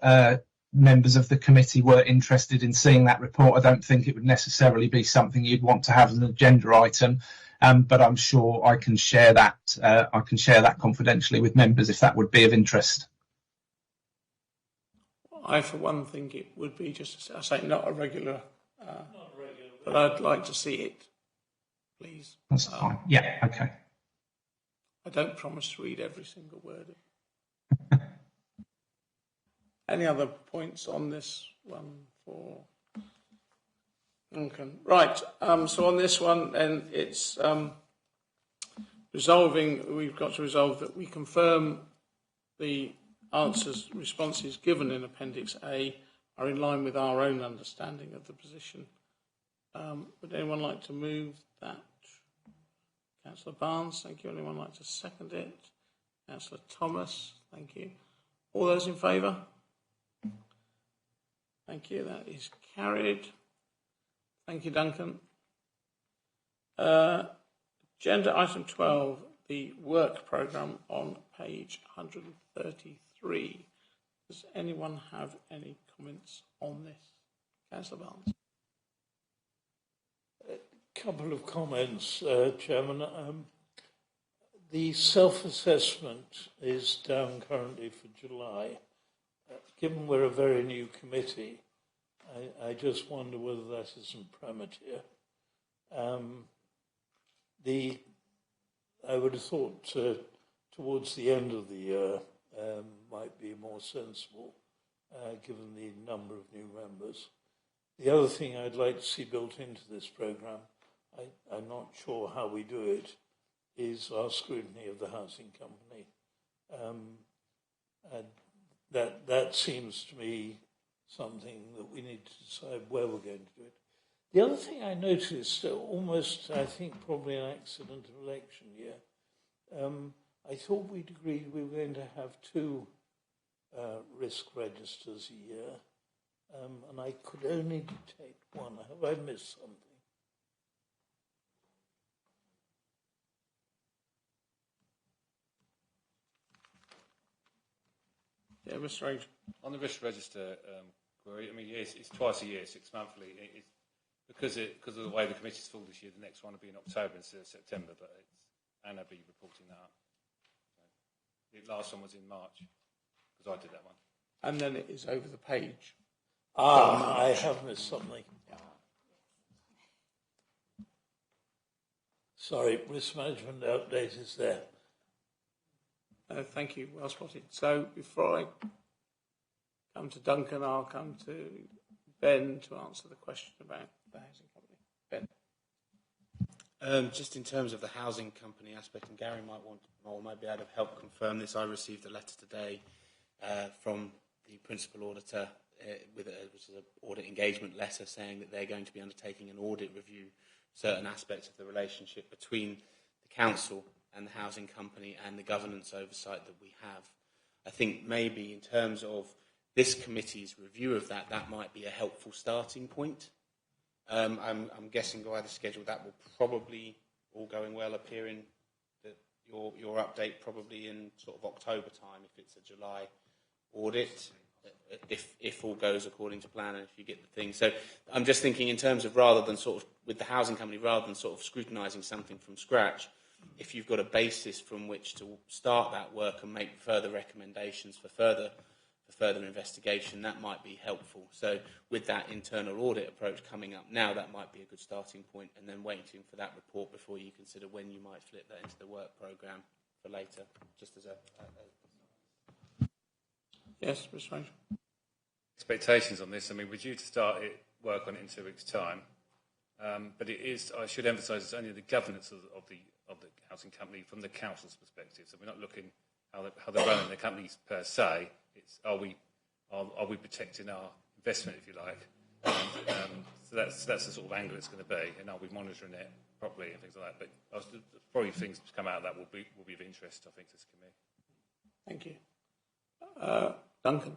L: members of the committee were interested in seeing that report, I don't think it would necessarily be something you'd want to have as an agenda item, but I'm sure I can share that. I can share that confidentially with members if that would be of interest.
A: I, for one, think it would be just, I say, not a regular, but I'd like to see it, please.
L: That's fine. Yeah. Okay.
A: I don't promise to read every single word. Any other points on this one for Duncan? Right, so on this one, then it's resolving, we've got to resolve that we confirm the responses given in Appendix A are in line with our own understanding of the position. Would anyone like to move that? Councillor Barnes, thank you. Anyone like to second it? Councillor Thomas, thank you. All those in favour? Thank you, that is carried. Thank you, Duncan. Agenda item 12, the work programme on page 133. Does anyone have any comments on this? Councillor Barnes.
D: A couple of comments, Chairman. The self-assessment is down currently for July. Given we're a very new committee, I just wonder whether that isn't premature. I would have thought towards the end of the year might be more sensible, given the number of new members. The other thing I'd like to see built into this programme, I'm not sure how we do it, is our scrutiny of the housing company. And that seems to me something that we need to decide where we're going to do it. The other thing I noticed, almost, I think, probably an accident of election year, I thought we'd agreed we were going to have 2 risk registers a year, and I could only detect 1. Have I missed something?
A: Yeah, Mr. Range.
G: On the risk register query, I mean, yes, it's twice a year, 6 monthly. It's because of the way the committee's full this year, the next one will be in October instead of September, but Anna will be reporting that up. So, the last one was in March, because I did that one.
A: And then it is over the page.
D: I have missed something. Sorry, risk management update is there.
A: Thank you, well spotted. So before I come to Duncan, I'll come to Ben to answer the question about the housing company. Ben.
I: Just in terms of the housing company aspect, and Gary might be able to help confirm this. I received a letter today from the principal auditor, which is an audit engagement letter, saying that they're going to be undertaking an audit review certain aspects of the relationship between the council and the housing company and the governance oversight that we have. I think maybe in terms of this committee's review of that, that might be a helpful starting point. I'm guessing by the schedule that will probably, all going well, appear in your update probably in sort of October time if it's a July audit, if all goes according to plan and if you get the thing. So I'm just thinking in terms of rather than sort of with the housing company, rather than sort of scrutinising something from scratch, if you've got a basis from which to start that work and make further recommendations for further investigation, that might be helpful. So with that internal audit approach coming up now, that might be a good starting point, and then waiting for that report before you consider when you might flip that into the work programme for later, just as a
A: Yes, Mr. Range.
G: Expectations on this, I mean, we're due to start work on it in 2 weeks' time, but it is, I should emphasise, it's only the governance of the housing company from the council's perspective. So we're not looking how they're running the companies per se. It's are we protecting our investment, if you like? So that's the sort of angle it's going to be, and are we monitoring it properly and things like that. But probably things to come out of that will be of interest, I think, to this committee.
A: Thank you. Duncan.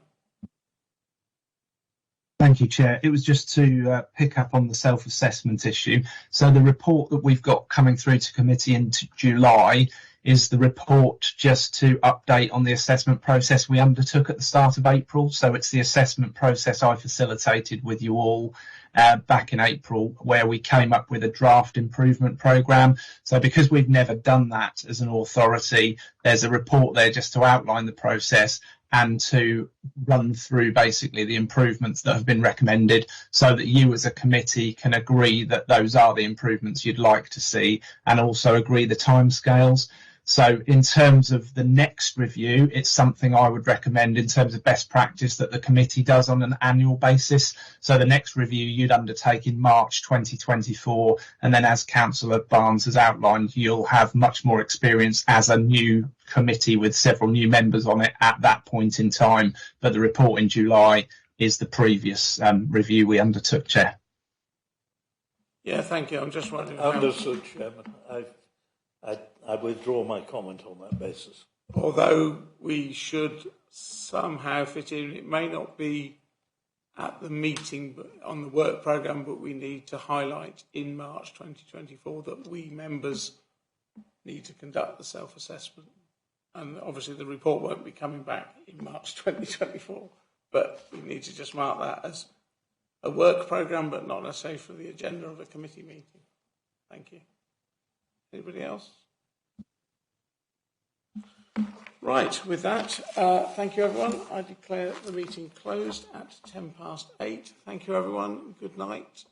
L: Thank you, Chair. It was just to pick up on the self-assessment issue. So the report that we've got coming through to committee in July is the report just to update on the assessment process we undertook at the start of April. So it's the assessment process I facilitated with you all back in April, where we came up with a draft improvement programme. So because we've never done that as an authority, there's a report there just to outline the process and to run through basically the improvements that have been recommended so that you as a committee can agree that those are the improvements you'd like to see and also agree the timescales. So in terms of the next review, it's something I would recommend in terms of best practice that the committee does on an annual basis. So the next review you'd undertake in March 2024, and then as Councillor Barnes has outlined, you'll have much more experience as a new committee with several new members on it at that point in time. But the report in July is the previous review we undertook, Chair.
A: Yeah, thank you. I'm just wondering.
D: Understood, Chairman. I withdraw my comment on that basis.
A: Although we should somehow fit in, it may not be at the meeting but on the work programme, but we need to highlight in March 2024 that we members need to conduct the self-assessment. And obviously the report won't be coming back in March 2024, but we need to just mark that as a work programme, but not necessarily for the agenda of a committee meeting. Thank you. Anybody else? Right, with that, thank you everyone. I declare the meeting closed at 8:10. Thank you everyone. Good night.